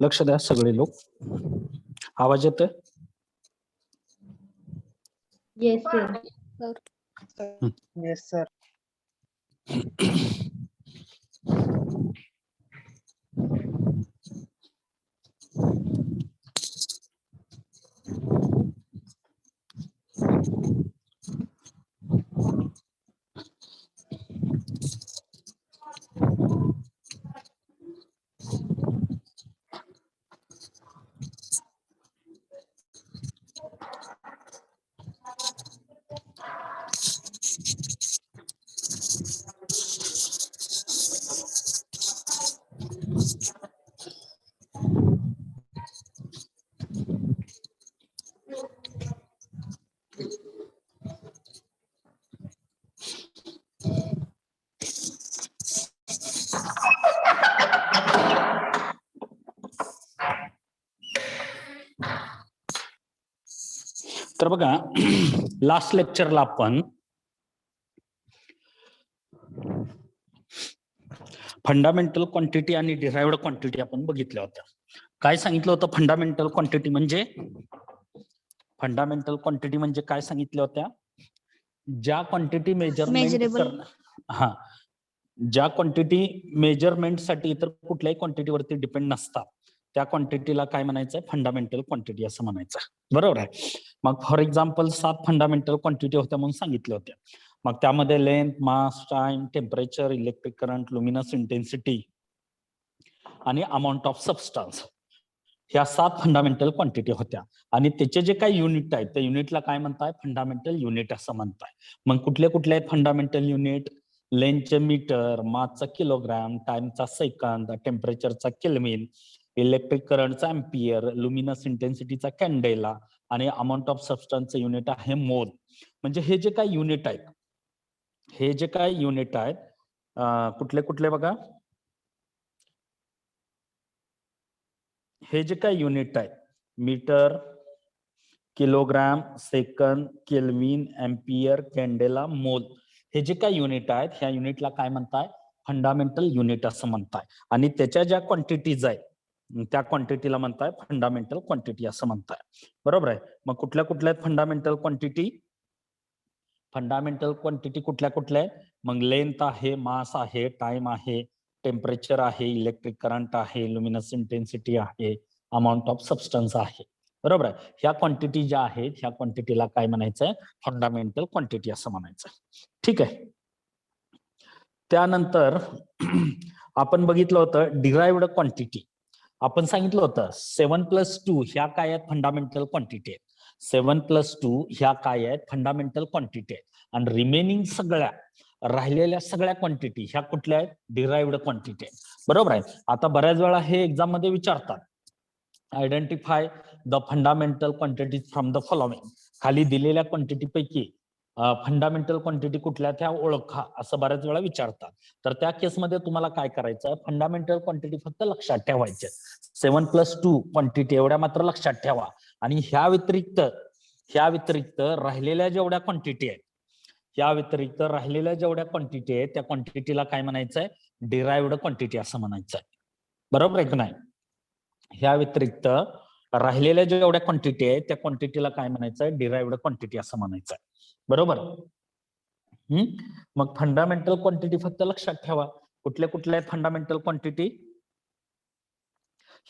लक्ष द्या सगळे लोक. आवाज येतोय? Yes sir. Yes sir. तर बघा लास्ट लेक्चरला आपण फंडामेंटल क्वांटिटी आणि डिराइव्हड क्वांटिटी आपण बघितल्या होत्या. काय सांगितलं होतं फंडामेंटल क्वांटिटी म्हणजे? फंडामेंटल क्वांटिटी म्हणजे काय सांगितल्या होत्या? ज्या क्वांटिटी मेजरमेंट हा ज्या क्वांटिटी मेजरमेंटसाठी इतर कुठल्याही क्वांटिटीवरती डिपेंड नसतात त्या क्वांटिटीला काय म्हणायचं? फंडामेंटल क्वांटिटी असं म्हणायचं. बरोबर आहे. मग फॉर एक्झाम्पल 7 फंडामेंटल क्वांटिटी होत्या म्हणून सांगितल्या होत्या. मग त्यामध्ये length, mass, time, temperature, electric current, luminous intensity आणि अमाऊंट ऑफ सबस्टन्स ह्या 7 फंडामेंटल क्वांटिटी होत्या. आणि त्याचे जे काही युनिट आहेत त्या युनिटला काय म्हणताय? फंडामेंटल युनिट असं म्हणताय. मग कुठले कुठले आहेत फंडामेंटल युनिट? लेंथचे मीटर, मासचा किलोग्राम, टाइमचा सेकंद, टेम्परेचरचा केल्विन, इलेक्ट्रिक करंटचा अँपियर, लुमिनस इंटेन्सिटीचा कॅन्डेला आणि अमाऊंट ऑफ सबस्टन्सचं युनिट आहे मोल. म्हणजे हे जे काही युनिट आहेत कुठले कुठले बघा? हे जे काही युनिट आहेत metre, kilogram, second, kelvin, ampere, candela, mole हे जे काही युनिट आहेत ह्या युनिटला काय म्हणताय? फंडामेंटल युनिट असं म्हणताय. आणि त्याच्या ज्या क्वांटिटीज आहेत त्या क्वांटिटीला म्हणताय फंडामेंटल क्वांटिटी असं म्हणताय. बरोबर आहे. मग कुठल्या कुठल्या आहेत फंडामेंटल क्वांटिटी? फंडामेंटल क्वांटिटी कुठल्या कुठल्या आहेत? मग लेंथ आहे, मास आहे, टाइम आहे, टेम्परेचर आहे, इलेक्ट्रिक करंट आहे, लुमिनस इंटेन्सिटी आहे, अमाऊंट ऑफ सबस्टन्स आहे. बरोबर आहे. ह्या क्वांटिटी ज्या आहेत ह्या क्वांटिटीला काय म्हणायचंय? फंडामेंटल क्वांटिटी असं म्हणायचं. ठीक आहे. त्यानंतर आपण बघितलं होतं डिराइव्हड क्वांटिटी. आपण सांगितलं होतं 7+2 ह्या काय आहेत? फंडामेंटल क्वांटिटी आहेत. 7+2 ह्या काय आहेत? फंडामेंटल क्वांटिटी आहेत. आणि रिमेनिंग राहिलेल्या सगळ्या क्वांटिटी ह्या कुठल्या आहेत? डिराइव्हड क्वांटिटी आहेत. बरोबर आहे. आता बऱ्याच वेळा हे एक्झाम मध्ये विचारतात, identify the fundamental quantities from the following. खाली दिलेल्या क्वांटिटी पैकी फंडामेंटल क्वांटिटी कुठल्या त्या ओळखा असं बऱ्याच वेळा विचारतात. तर त्या केसमध्ये तुम्हाला काय करायचं? फंडामेंटल क्वांटिटी फक्त लक्षात ठेवायचे. 7+2 क्वांटिटी एवढ्या मात्र लक्षात ठेवा. आणि ह्या व्यतिरिक्त राहिलेल्या जेवढ्या क्वांटिटी आहेत त्या क्वांटिटीला काय म्हणायचंय? डिराइव्हड क्वांटिटी असं म्हणायचंय. बरोबर आहे की नाही? ह्या व्यतिरिक्त राहिलेल्या जेवढ्या क्वांटिटी आहेत त्या क्वांटिटीला काय म्हणायचंय? डिराइव्हड क्वांटिटी असं म्हणायचंय. बरोबर. मग फंडामेंटल क्वांटिटी फक्त लक्षात ठेवा. कुठल्या कुठल्या आहेत फंडामेंटल क्वांटिटी?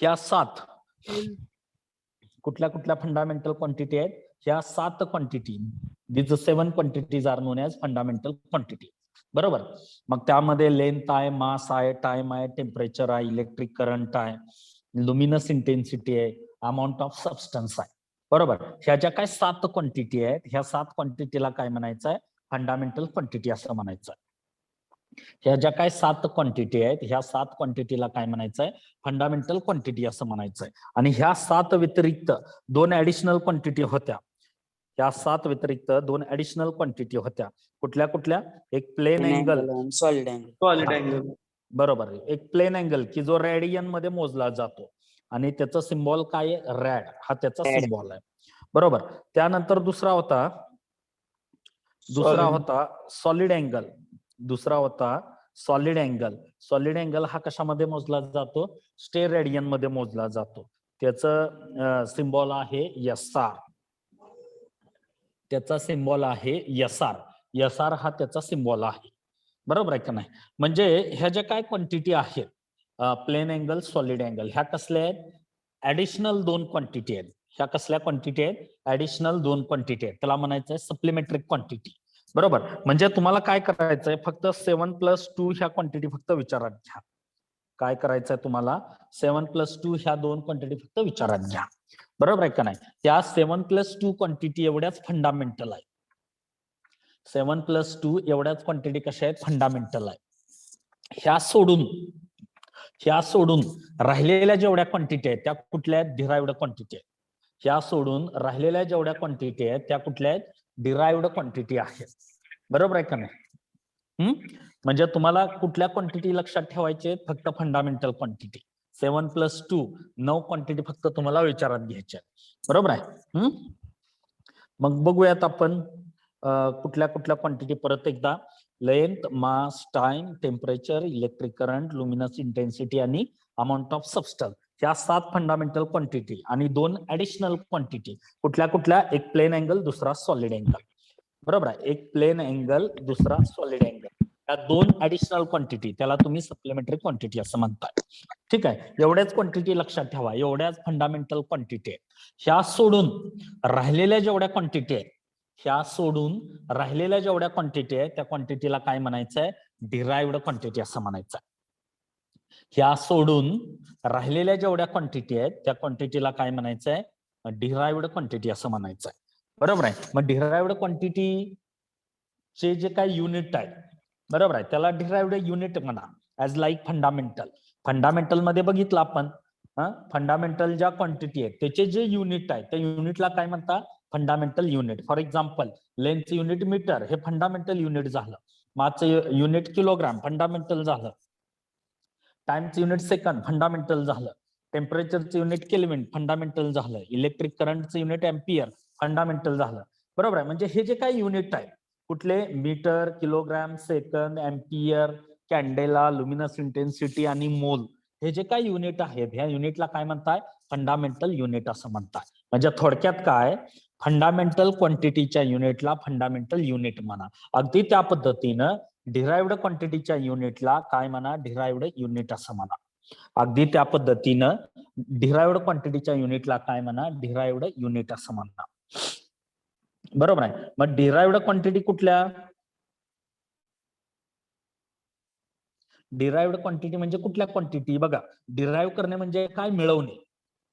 ह्या 7. कुठल्या कुठल्या फंडामेंटल क्वांटिटी आहेत? ह्या 7 quantity. These 7 quantities are known as fundamental quantity. बरोबर. मग त्यामध्ये लेंथ आहे, मास आहे, टाइम आहे, टेम्परेचर आहे, इलेक्ट्रिक करंट आहे, लुमिनस इंटेन्सिटी आहे, अमाऊंट ऑफ सबस्टन्स आहे. बरोबर. ह्या ज्या काय 7 क्वांटिटी आहेत ह्या 7 क्वांटिटीला काय म्हणायचं? फंडामेंटल क्वांटिटी असं म्हणायचं. ह्या ज्या काय 7 क्वांटिटी आहेत ह्या 7 क्वांटिटीला काय म्हणायचंय? फंडामेंटल क्वांटिटी असं म्हणायचंय. आणि ह्या 7 व्यतिरिक्त 2 ऍडिशनल क्वांटिटी होत्या. ह्या 7 व्यतिरिक्त 2 ऍडिशनल क्वांटिटी होत्या. कुठल्या कुठल्या? एक प्लेन अँगल, सॉलिड अँगल. बरोबर. एक प्लेन अँगल की जो रेडियन मध्ये मोजला जातो आणि त्याचा सिम्बॉल काय आहे? रॅड हा त्याचा सिम्बॉल आहे. बरोबर. त्यानंतर दुसरा होता सॉलिड अँगल. दुसरा होता सॉलिड अँगल हा कशामध्ये मोजला जातो? स्टेरेडियन मध्ये मोजला जातो. त्याचं सिम्बॉल आहे SR. त्याचा सिम्बॉल आहे SR हा त्याचा सिम्बॉल आहे. बरोबर आहे का नाही? म्हणजे ह्या ज्या काय क्वांटिटी आहेत प्लेन अँगल, सॉलिड अँगल, ह्या कसल्या आहेत? ऍडिशनल 2 क्वांटिटी आहेत. ह्या कसल्या क्वांटिटी आहेत? ऍडिशनल 2 क्वांटिटी आहेत. त्याला म्हणायचं आहे सप्लिमेंटरी क्वांटिटी. बरोबर. म्हणजे तुम्हाला काय करायचंय? फक्त 7+2 ह्या क्वांटिटी फक्त विचारात घ्या. काय करायचंय तुम्हाला? 7+2 ह्या 2 क्वांटिटी फक्त विचारात घ्या. बरोबर आहे का नाही? त्या 7+2 क्वांटिटी एवढ्याच फंडामेंटल आहे. 7+2 एवढ्याच क्वांटिटी कशा आहेत? फंडामेंटल आहे. ह्या सोडून राहिलेल्या जेवढ्या क्वांटिटी आहेत त्या कुठल्या आहेत? डिराइव्ड क्वांटिटी आहेत. ह्या सोडून राहिलेल्या जेवढ्या क्वांटिटी आहेत त्या कुठल्या आहेत? डिराइव्ड क्वांटिटी आहेत. बरोबर आहे का नाही? म्हणजे तुम्हाला कुठल्या क्वांटिटी लक्षात ठेवायचे? फक्त फंडामेंटल क्वांटिटी. 7+2 9 क्वांटिटी फक्त तुम्हाला विचारात घ्यायच्या. बरोबर आहे? मग बघूयात आपण कुठल्या क्वांटिटी परत एकदा. Length, mass, time, temperature, electric current, luminous intensity आणि अमाऊंट ऑफ सबस्टन्स. ह्या 7 फंडामेंटल क्वांटिटी आणि 2 ऍडिशनल क्वांटिटी. कुठल्या? एक प्लेन अँगल, दुसरा सॉलिड अँगल. बरोबर आहे? एक प्लेन अँगल, दुसरा सॉलिड अँगल. या 2 ऍडिशनल क्वांटिटी त्याला तुम्ही सप्लिमेंटरी क्वांटिटी असं म्हणताय. ठीक आहे? एवढ्याच क्वांटिटी लक्षात ठेवा. एवढ्याच फंडामेंटल क्वांटिटी आहेत. ह्या सोडून राहिलेल्या जेवढ्या क्वांटिटी आहेत त्या क्वांटिटीला काय म्हणायचंय? डिराइव्ड क्वांटिटी असं म्हणायचं. ह्या सोडून राहिलेल्या जेवढ्या क्वांटिटी आहेत त्या क्वांटिटीला काय म्हणायचंय? डिराइव्ड क्वांटिटी असं म्हणायचंय. बरोबर आहे? मग डिराइव्ड क्वांटिटीचे जे काही युनिट आहे, बरोबर आहे, त्याला डिराइव्ड युनिट म्हणा. ऍज लाईक फंडामेंटल मध्ये बघितलं आपण. फंडामेंटल ज्या क्वांटिटी आहेत त्याचे जे युनिट आहे त्या युनिटला काय म्हणतात? Fundamental unit. फॉर एक्झाम्पल लेंथचं युनिट मीटर, हे फंडामेंटल युनिट झालं. मासचं युनिट किलोग्राम, फंडामेंटल झालं. टाइमचं युनिट सेकंड, फंडामेंटल झालं. टेम्परेचरचं युनिट केल्विन, फंडामेंटल झालं. इलेक्ट्रिक करंटचं युनिट एम्पियर, फंडामेंटल झालं. बरोबर आहे? म्हणजे हे जे काही युनिट आहे, कुठले? Metre, kilogram, second, ampere, candela, luminous intensity आणि मोल, हे जे काही युनिट आहेत ह्या युनिटला काय म्हणताय? फंडामेंटल युनिट असं म्हणताय. म्हणजे थोडक्यात काय? फंडामेंटल क्वांटिटीच्या युनिटला फंडामेंटल युनिट म्हणा. अगदी त्या पद्धतीनं डिराइव्ड क्वांटिटीच्या युनिटला काय म्हणा? डिराइव्ड युनिट असं म्हणा. अगदी त्या पद्धतीनं डिराइव्ड क्वांटिटीच्या युनिटला काय म्हणा? डिराइव्ड युनिट असं म्हणा. बरोबर आहे? मग डिराइव्ड क्वांटिटी कुठल्या? डिराइव्ड क्वांटिटी म्हणजे कुठल्या क्वांटिटी? बघा, डिराइव्ह करणे म्हणजे काय? मिळवणे.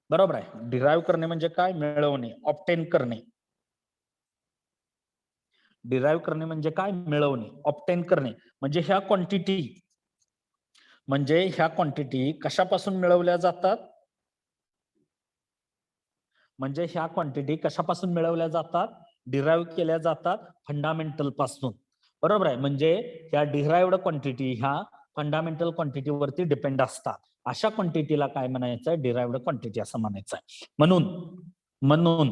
बरोबर आहे? डिराइव्ह करणे म्हणजे काय? मिळवणे, ऑब्टेन करणे. डिराइव्ह करणे म्हणजे काय? मिळवणे, ऑब्टेन करणे. म्हणजे ह्या क्वांटिटी कशापासून मिळवल्या जातात? डिराइव्ह केल्या जातात फंडामेंटल पासून. बरोबर आहे? म्हणजे ह्या डिराइव्ड क्वांटिटी ह्या फंडामेंटल क्वांटिटीवरती डिपेंड असतात. अशा क्वांटिटीला काय म्हणायचं? डिराइव्ड क्वांटिटी असं म्हणायचं. म्हणून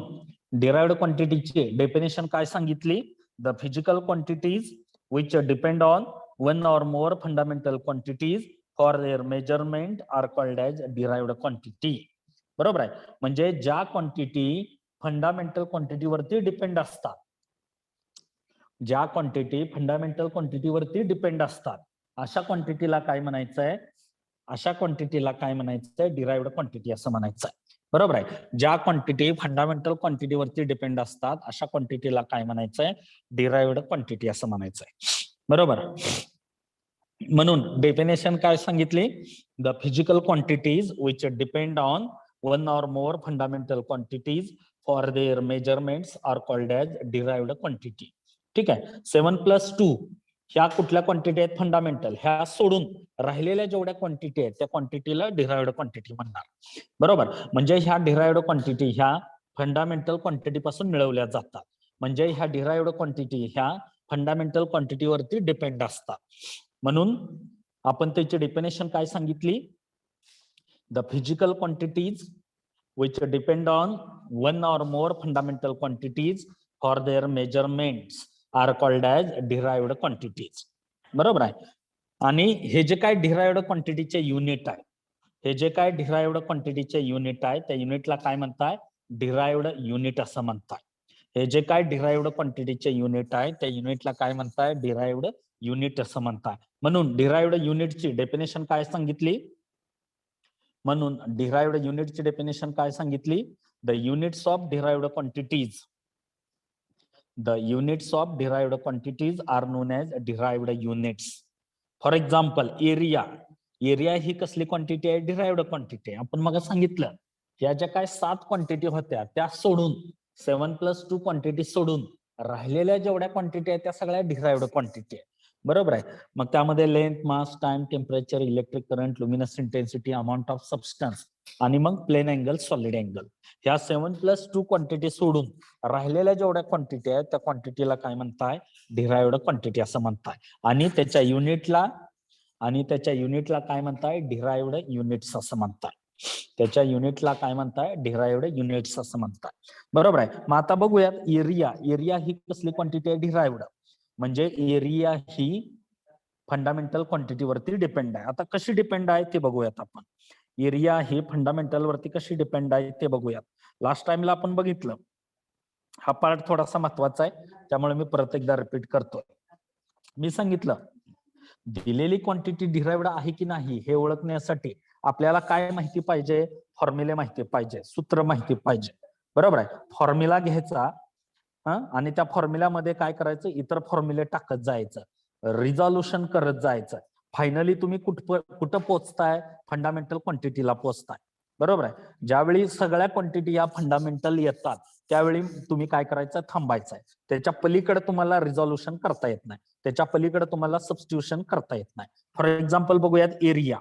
डिराइव्ड क्वांटिटीची डेफिनेशन काय सांगितली? The physical quantities which depend on one or more fundamental quantities for their measurement are called as derived quantity. बरोबर आहे? म्हणजे ज्या क्वांटिटी फंडामेंटल क्वांटिटीवरती डिपेंड असतात, अशा क्वांटिटीला काय म्हणायचंय? डिराइव्ड क्वांटिटी असं म्हणायचंय. बरोबर आहे? ज्या क्वांटिटी फंडामेंटल क्वांटिटीवरती डिपेंड असतात अशा क्वांटिटीला काय म्हणायचंय? डिराइव्ड क्वांटिटी असं म्हणायचंय. बरोबर? म्हणून डेफिनेशन काय सांगितली? The physical quantities which depend on one or more fundamental quantities for their measurements are called as derived quantity. ठीक आहे? 7+2 ह्या कुठल्या क्वांटिटी आहेत? फंडामेंटल. ह्या सोडून राहिलेल्या जेवढ्या क्वांटिटी आहेत त्या क्वांटिटीला डिराइव्ड क्वांटिटी म्हणणार. बरोबर? म्हणजे ह्या डिराइव्ड क्वांटिटी ह्या फंडामेंटल क्वांटिटी पासून मिळवल्या जातात. म्हणजे ह्या डिराइव्ड क्वांटिटी ह्या फंडामेंटल क्वांटिटीवरती डिपेंड असतात. म्हणून आपण त्याची डेफिनेशन काय सांगितली? The physical quantities which depend on one or more fundamental quantities for their measurements are called as derived quantities. बरोबर आहे? आणि हे जे काय डिराइव्हड क्वांटिटीचे युनिट आहे, हे जे काय डिराइव्हड क्वांटिटीचे युनिट आहे त्या युनिटला काय म्हणताय, डिराइव्हड युनिट असं म्हणताय. हे जे काय डिराइव्हड क्वांटिटीचे युनिट आहे त्या युनिटला काय म्हणताय, डिराइव्हड युनिट असं म्हणताय. म्हणून डिराइव्हड युनिटची डेफिनेशन काय सांगितली, म्हणून डिराइव्हड युनिटची डेफिनेशन काय सांगितली, the units of derived quantities, the units of derived quantities are known as derived units. For example area, area ही कसली क्वांटिटी आहे, डिराइव्हड क्वांटिटी आहे. आपण मग सांगितलं या ज्या काय 7 क्वांटिटी होत्या त्या सोडून 7+2 क्वांटिटी सोडून राहिलेल्या जेवढ्या क्वांटिटी आहेत त्या सगळ्या डिराइव्हड क्वांटिटी आहे. बरोबर आहे. मग त्यामध्ये length, mass, time, temperature, electric current, luminous intensity, amount of substance आणि मग प्लेन अँगल, सॉलिड अँगल, ह्या 7+2 क्वांटिटी सोडून राहिलेल्या जेवढ्या क्वांटिटी आहेत त्या क्वांटिटीला काय म्हणताय, डिराइव्हड क्वांटिटी असं म्हणताय. आणि त्याच्या युनिटला काय म्हणताय, डिराइव्हड युनिट्स असं म्हणताय. त्याच्या युनिटला काय म्हणताय, डिराइव्हड युनिट्स असं म्हणताय. बरोबर आहे. मग आता बघूयात एरिया, एरिया ही कसली क्वांटिटी आहे, डिराइव्हड. म्हणजे एरिया ही फंडामेंटल क्वांटिटी वरती डिपेंड आहे. आता कशी डिपेंड आहे ते बघूयात आपण. एरिया ही फंडामेंटल वरती कशी डिपेंड आहे ते बघूयात. लास्ट टाइमला आपण बघितलं, हा पार्ट थोडासा महत्वाचा आहे त्यामुळे मी परत एकदा रिपीट करतोय. मी सांगितलं दिलेली क्वांटिटी डिराइव्हड आहे की नाही हे ओळखण्यासाठी आपल्याला काय माहिती पाहिजे, फॉर्म्युले माहिती पाहिजे, सूत्र माहिती पाहिजे. बरोबर आहे. फॉर्म्युला घ्यायचा आणि त्या फॉर्म्युल्यामध्ये काय करायचं, इतर फॉर्म्युले टाकत जायचं, रिझॉल्युशन करत जायचं. फायनली तुम्ही कुठं पोहोचताय, फंडामेंटल क्वांटिटीला पोहोचताय. बरोबर आहे. ज्यावेळी सगळ्या क्वांटिटी या फंडामेंटल येतात त्यावेळी तुम्ही काय करायचं, थांबायचंय. त्याच्या पलीकडे तुम्हाला रिझॉल्युशन करता येत नाही, त्याच्या पलीकडे तुम्हाला सबस्टिट्यूशन करता येत नाही. फॉर एक्झाम्पल बघूयात एरिया.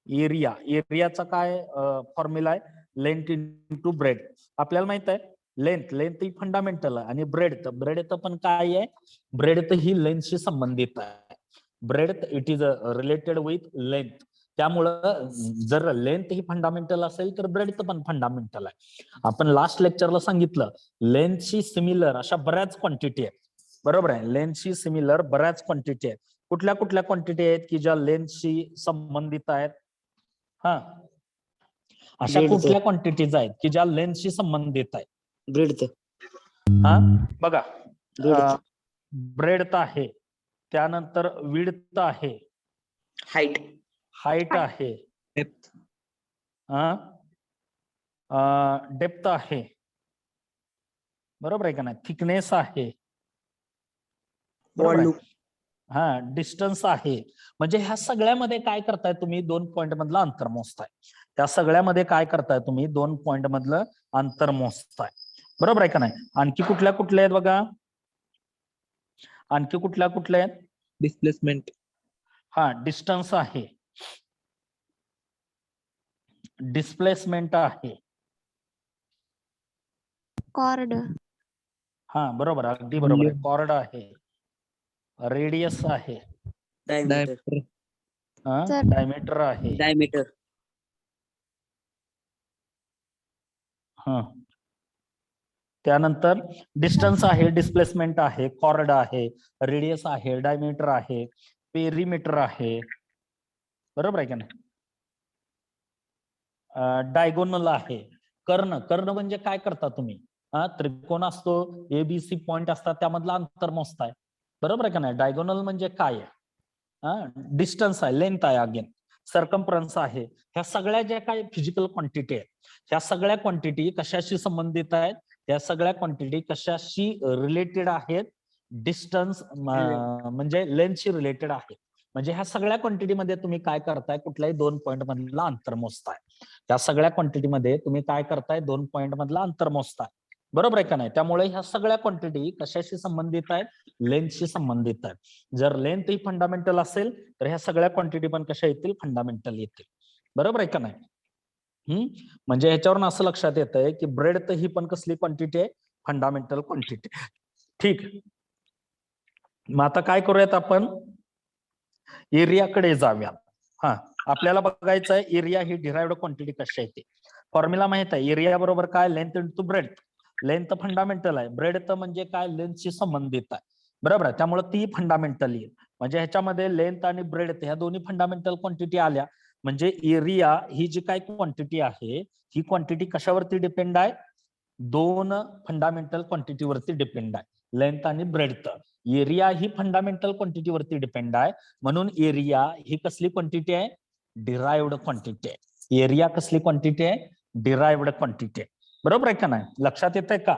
एरियाचा काय फॉर्म्युला आहे, लेंथ इंटू ब्रेड. आपल्याला माहित आहे लेंथ ही फंडामेंटल आहे आणि ब्रेड पण काय आहे, ब्रेड ही लेंथशी संबंधित आहे. Bread it is related with length. त्यामुळं जर लेंथ ही फंडामेंटल असेल तर ब्रेड पण फंडामेंटल आहे. आपण लास्ट लेक्चरला सांगितलं लेंथशी सिमिलर अशा बऱ्याच क्वांटिटी आहेत. बरोबर आहे. लेंथशी सिमिलर बऱ्याच क्वांटिटी आहेत. कुठल्या कुठल्या क्वांटिटी आहेत की ज्या लेंथशी संबंधित आहेत, अशा कुठल्या क्वांटिटीज आहेत की ज्या लेंथशी संबंधित आहेत. बघा ब्रेडथ आहे, त्यानंतर विड्थ आहे, हाईट आहे, डेप्थ आहे. बरोबर आहे का नाही, थिकनेस आहे, डिस्टन्स आहे. म्हणजे ह्या सगळ्यामध्ये काय करताय तुम्ही, 2 पॉइंट मधलं अंतर मोजताय. त्या सगळ्यामध्ये काय करताय तुम्ही, 2 पॉइंट मधलं अंतर मोजताय. बरोबर आहे का नाही. आणखी कुठल्या कुठल्या आहेत बघा, आणखी कुठल्या कुठल्या आहेत, डिस्प्लेसमेंट, डिस्टन्स आहे, डिस्प्लेसमेंट आहे, कॉर्ड, बरोबर, अगदी बरोबर आहे, कॉर्ड आहे, रेडियस आहे, डायमीटर आहे, त्यानंतर डिस्टन्स आहे, डिस्प्लेसमेंट आहे, कॉर्ड आहे, रेडियस आहे, डायमीटर आहे, पेरीमीटर आहे. बरोबर आहे का नाही. डायगोनल आहे, कर्ण म्हणजे काय करता तुम्ही, त्रिकोण असतो, एबीसी पॉइंट असतात त्यामधलं अंतर मोजताय. बरोबर आहे का नाही. डायगोनल म्हणजे काय आहे, डिस्टन्स आहे, लेंथ आहे, अगेन सर्कम्फरन्स आहे. ह्या सगळ्या ज्या काही फिजिकल क्वांटिटी आहेत ह्या सगळ्या क्वांटिटी कशाशी संबंधित आहेत, या सगळ्या क्वांटिटी कशाशी रिलेटेड आहेत, डिस्टन्स म्हणजे लेंथशी रिलेटेड आहे. म्हणजे ह्या सगळ्या क्वांटिटीमध्ये तुम्ही काय करताय, कुठल्याही 2 पॉइंट मधलं अंतर मोजताय. या सगळ्या क्वांटिटीमध्ये तुम्ही काय करताय, 2 पॉइंट मधलं अंतर मोजताय. बरोबर आहे का नाही. त्यामुळे ह्या सगळ्या क्वांटिटी कशाशी संबंधित आहेत, लेंथशी संबंधित आहेत. जर लेंथ ही फंडामेंटल असेल तर ह्या सगळ्या क्वांटिटी पण कशा येतील, फंडामेंटल येतील. बरोबर आहे का नाही. म्हणजे ह्याच्यावरून असं लक्षात येत आहे की ब्रेड ही पण कसली क्वांटिटी आहे, फंडामेंटल क्वांटिटी. ठीक. मग आता काय करूयात आपण, एरियाकडे जाऊयात. आपल्याला बघायचं आहे एरिया ही डिराइव्हड क्वांटिटी कशी येते. फॉर्म्युला माहित आहे, एरिया बरोबर काय, length into breadth. Length fundamental आहे, ब्रेड म्हणजे काय, लेंथशी संबंधित आहे. बरोबर आहे. त्यामुळे ती फंडामेंटल येईल. म्हणजे ह्याच्यामध्ये लेंथ आणि ब्रेडथ ह्या दोन्ही फंडामेंटल क्वांटिटी आल्या. म्हणजे एरिया ही जी काय क्वांटिटी आहे ही क्वांटिटी कशावरती डिपेंड आहे? दोन फंडामेंटल क्वांटिटीवरती डिपेंड आहे, लेंथ आणि ब्रेडथ. एरिया ही फंडामेंटल क्वांटिटीवरती डिपेंड आहे, म्हणून एरिया ही कसली क्वांटिटी आहे? डिराइव्ड क्वांटिटी आहे. एरिया कसली क्वांटिटी आहे? डिराइव्ड क्वांटिटी आहे. बरोबर आहे का नाही? लक्षात येत आहे का?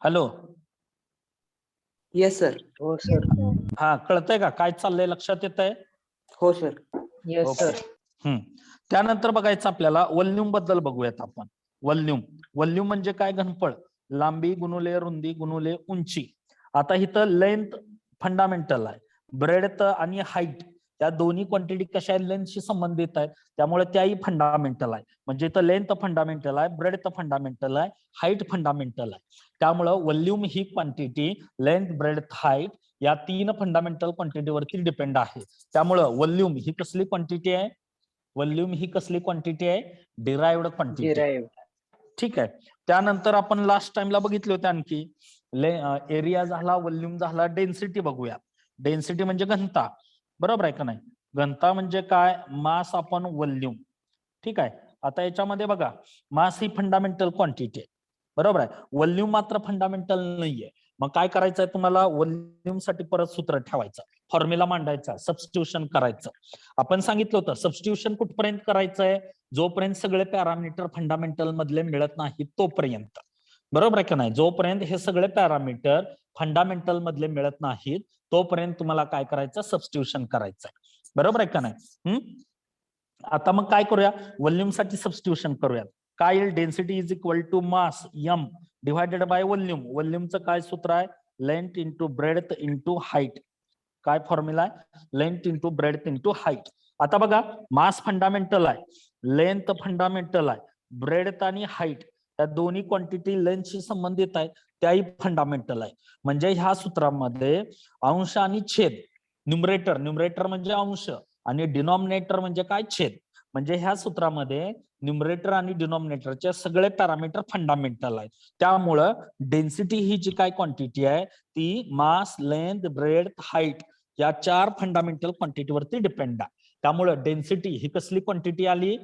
Hello, yes sir. हो सर. हा कळतंय का काय चाललंय? लक्षात येत आहे? हो सर. Yes sir. त्यानंतर बघायचं आपल्याला व्हॉल्यूम बद्दल बघूयात आपण. व्हॉल्यूम म्हणजे काय? घनफळ, लांबी गुणुले रुंदी गुणुले उंची. आता इथं लेंथ फंडामेंटल आहे, ब्रेडथ आणि हाईट या दोन्ही क्वांटिटी कशा आहेत? लेंथशी संबंधित आहेत, त्यामुळे त्याही फंडामेंटल आहे. म्हणजे इथं लेंथ फंडामेंटल आहे, ब्रेडथ फंडामेंटल आहे, हाईट फंडामेंटल आहे. त्यामुळं व्हॉल्यूम ही क्वांटिटी लेंथ ब्रेडथ हाईट या तीन फंडामेंटल क्वांटिटीवरती डिपेंड आहे. त्यामुळं व्हॉल्यूम ही कसली क्वांटिटी आहे? व्हॉल्यूम ही कसली क्वांटिटी आहे? Derived quantity. डिराइव्ड. ठीक आहे. त्यानंतर आपण लास्ट टाइमला बघितले होते आणखी एरिया झाला, व्हॉल्यूम झाला, डेन्सिटी बघूया. डेन्सिटी म्हणजे घनता. बरोबर आहे का नाही? घनता म्हणजे काय? Mass upon volume. ठीक आहे. आता याच्यामध्ये बघा, मास ही फंडामेंटल क्वांटिटी आहे, बरोबर आहे. व्हॉल्यूम मात्र फंडामेंटल नाहीये. मग काय करायचंय तुम्हाला? व्हॉल्यूम साठी परत सूत्र ठेवायचं, फॉर्म्युला मांडायचा, सबस्टिट्यूशन करायचं. आपण सांगितलं होतं सबस्टिट्यूशन कुठपर्यंत करायचंय? जोपर्यंत सगळे पॅरामीटर फंडामेंटल मधले मिळत नाही तोपर्यंत. बरोबर आहे का नाही? जोपर्यंत हे सगळे पॅरामीटर फंडामेंटल मधले मिळत नाहीत तोपर्यंत तुम्हाला काय करायचं? सबस्टिट्यूशन करायचंय. बरोबर आहे का नाही? आता मग काय करूया? व्हॉल्यूम साठी सबस्टिट्यूशन करूया. काय येईल? Density is equal to mass M divided by volume. व्हॉल्यूमचं काय सूत्र आहे? Length into breadth into height. काय फॉर्म्युला आहे? Length into breadth into height. आता बघा, मास फंडामेंटल आहे, लेंथ फंडामेंटल आहे, ब्रेडथ आणि हाईट या दोन्ही क्वांटिटी लेंथशी संबंधित आहे, त्याही फंडामेंटल आहे. म्हणजे ह्या सूत्रामध्ये अंश आणि छेद, न्यूमरेटर म्हणजे अंश आणि डिनॉमिनेटर म्हणजे काय? छेद. म्हणजे ह्या सूत्रामध्ये न्यूमरेटर आणि डिनॉमिनेटरचे सगळे पॅरामीटर फंडामेंटल आहेत. त्यामुळं डेन्सिटी ही जी काय क्वांटिटी आहे ती मास, लेंथ, ब्रेडथ, हाईट या चार फंडामेंटल क्वांटिटीवरती डिपेंड आहे. त्यामुळं डेन्सिटी ही कसली क्वांटिटी आली?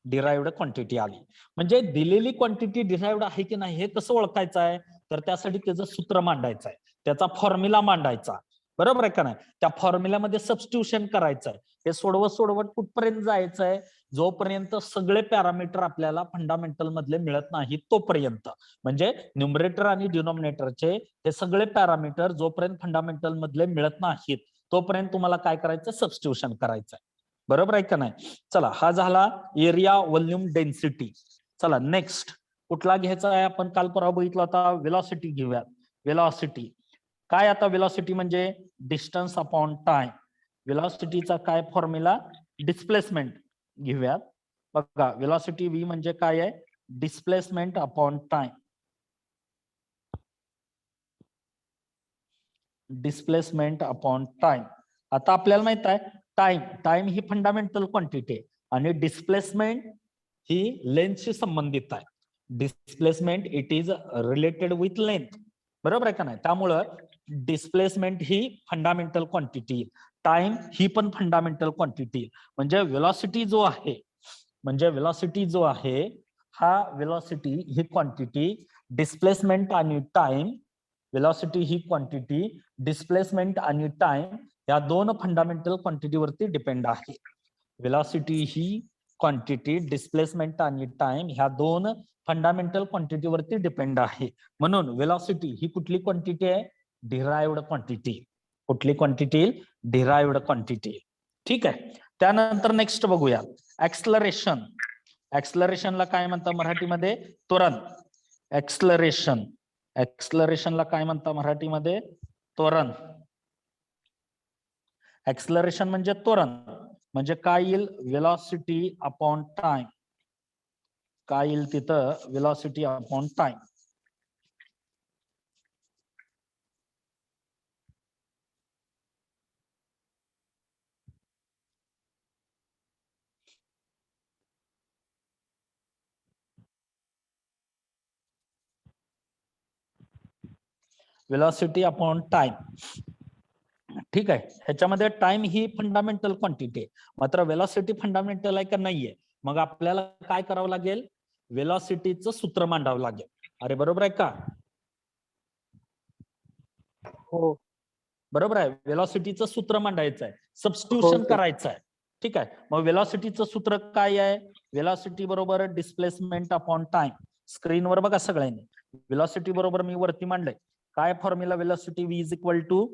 डिराइव्ड क्वांटिटी आली. म्हणजे दिलेली क्वांटिटी डिराइव्ड आहे की नाही हे कसं ओळखायचं आहे? तर त्यासाठी त्याचं सूत्र मांडायचं आहे, त्याचा फॉर्म्युला मांडायचा. बरोबर आहे का नाही? त्या फॉर्म्युल्यामध्ये सबस्टिट्यूशन करायचं आहे. हे सोडवत कुठपर्यंत जायचं आहे? जोपर्यंत सगळे पॅरामीटर आपल्याला फंडामेंटल मधले मिळत नाहीत तोपर्यंत. म्हणजे न्यूमरेटर आणि डिनॉमिनेटरचे हे सगळे पॅरामीटर जोपर्यंत फंडामेंटल मधले मिळत नाहीत तोपर्यंत तुम्हाला काय करायचं? सबस्टिट्यूशन करायचं आहे. बरोबर आहे का नाही? चला, हा झाला एरिया, व्हॉल्यूम, डेन्सिटी. चला नेक्स्ट कुठला घ्यायचा आहे? आपण काल परवा बघितला होता, वेलॉसिटी घेऊया. वेलॉसिटी काय? आता वेलॉसिटी म्हणजे डिस्टन्स अपॉन टाइम. वेलॉसिटीचा काय फॉर्म्युला? डिस्प्लेसमेंट घेऊयात. बघा, वेलॉसिटी व्ही म्हणजे काय आहे? Displacement upon time. Displacement upon time. आता आपल्याला माहित आहे टाइम ही फंडामेंटल क्वांटिटी आहे आणि डिस्प्लेसमेंट ही लेंथशी संबंधित आहे. Displacement it is related with length. बरोबर आहे का नाही? त्यामुळं डिस्प्लेसमेंट ही फंडामेंटल क्वांटिटी, टाइम ही पण फंडामेंटल क्वांटिटी. म्हणजे वेलॉसिटी जो आहे हा वेलॉसिटी ही क्वांटिटी, डिस्प्लेसमेंट आणि टाइम, वेलॉसिटी ही क्वांटिटी, डिस्प्लेसमेंट आणि टाइम या दोन फंडामेंटल क्वांटिटीवरती डिपेंड आहे. वेलॉसिटी ही क्वांटिटी, डिस्प्लेसमेंट आणि टाइम ह्या दोन फंडामेंटल क्वांटिटीवरती डिपेंड आहे. म्हणून वेलॉसिटी ही कुठली क्वांटिटी आहे? Derived quantity. कुठली क्वांटिटी? Derived quantity. ठीक आहे. त्यानंतर नेक्स्ट बघूया, ऍक्सलरेशन. ऍक्सलरेशनला काय म्हणतात मराठीमध्ये? त्वरण. ऍक्सलरेशनला काय म्हणतात मराठीमध्ये? त्वरण. ऍक्सलरेशन म्हणजे त्वरण. म्हणजे काय येईल? Velocity upon time. काय येईल तिथं? Velocity upon time. Velocity upon time. ठीक आहे, ह्याच्यामध्ये टाइम ही फंडामेंटल क्वांटिटी आहे, मात्र वेलॉसिटी फंडामेंटल आहे का नाहीये. मग आपल्याला काय करावं लागेल, वेलॉसिटीचं सूत्र मांडावं लागेल. अरे बरोबर आहे का? हो. बरोबर आहे, वेलॉसिटीचं सूत्र मांडायचं आहे, सबस्टिट्यूशन sir. करायचं आहे. ठीक आहे, मग वेलॉसिटीचं सूत्र काय आहे, वेलॉसिटी बरोबर डिस्प्लेसमेंट अपॉन टाइम. स्क्रीनवर बघा सगळ्यांनी, वेलॉसिटी बरोबर मी वरती मांडलंय. काय formula, velocity v is equal to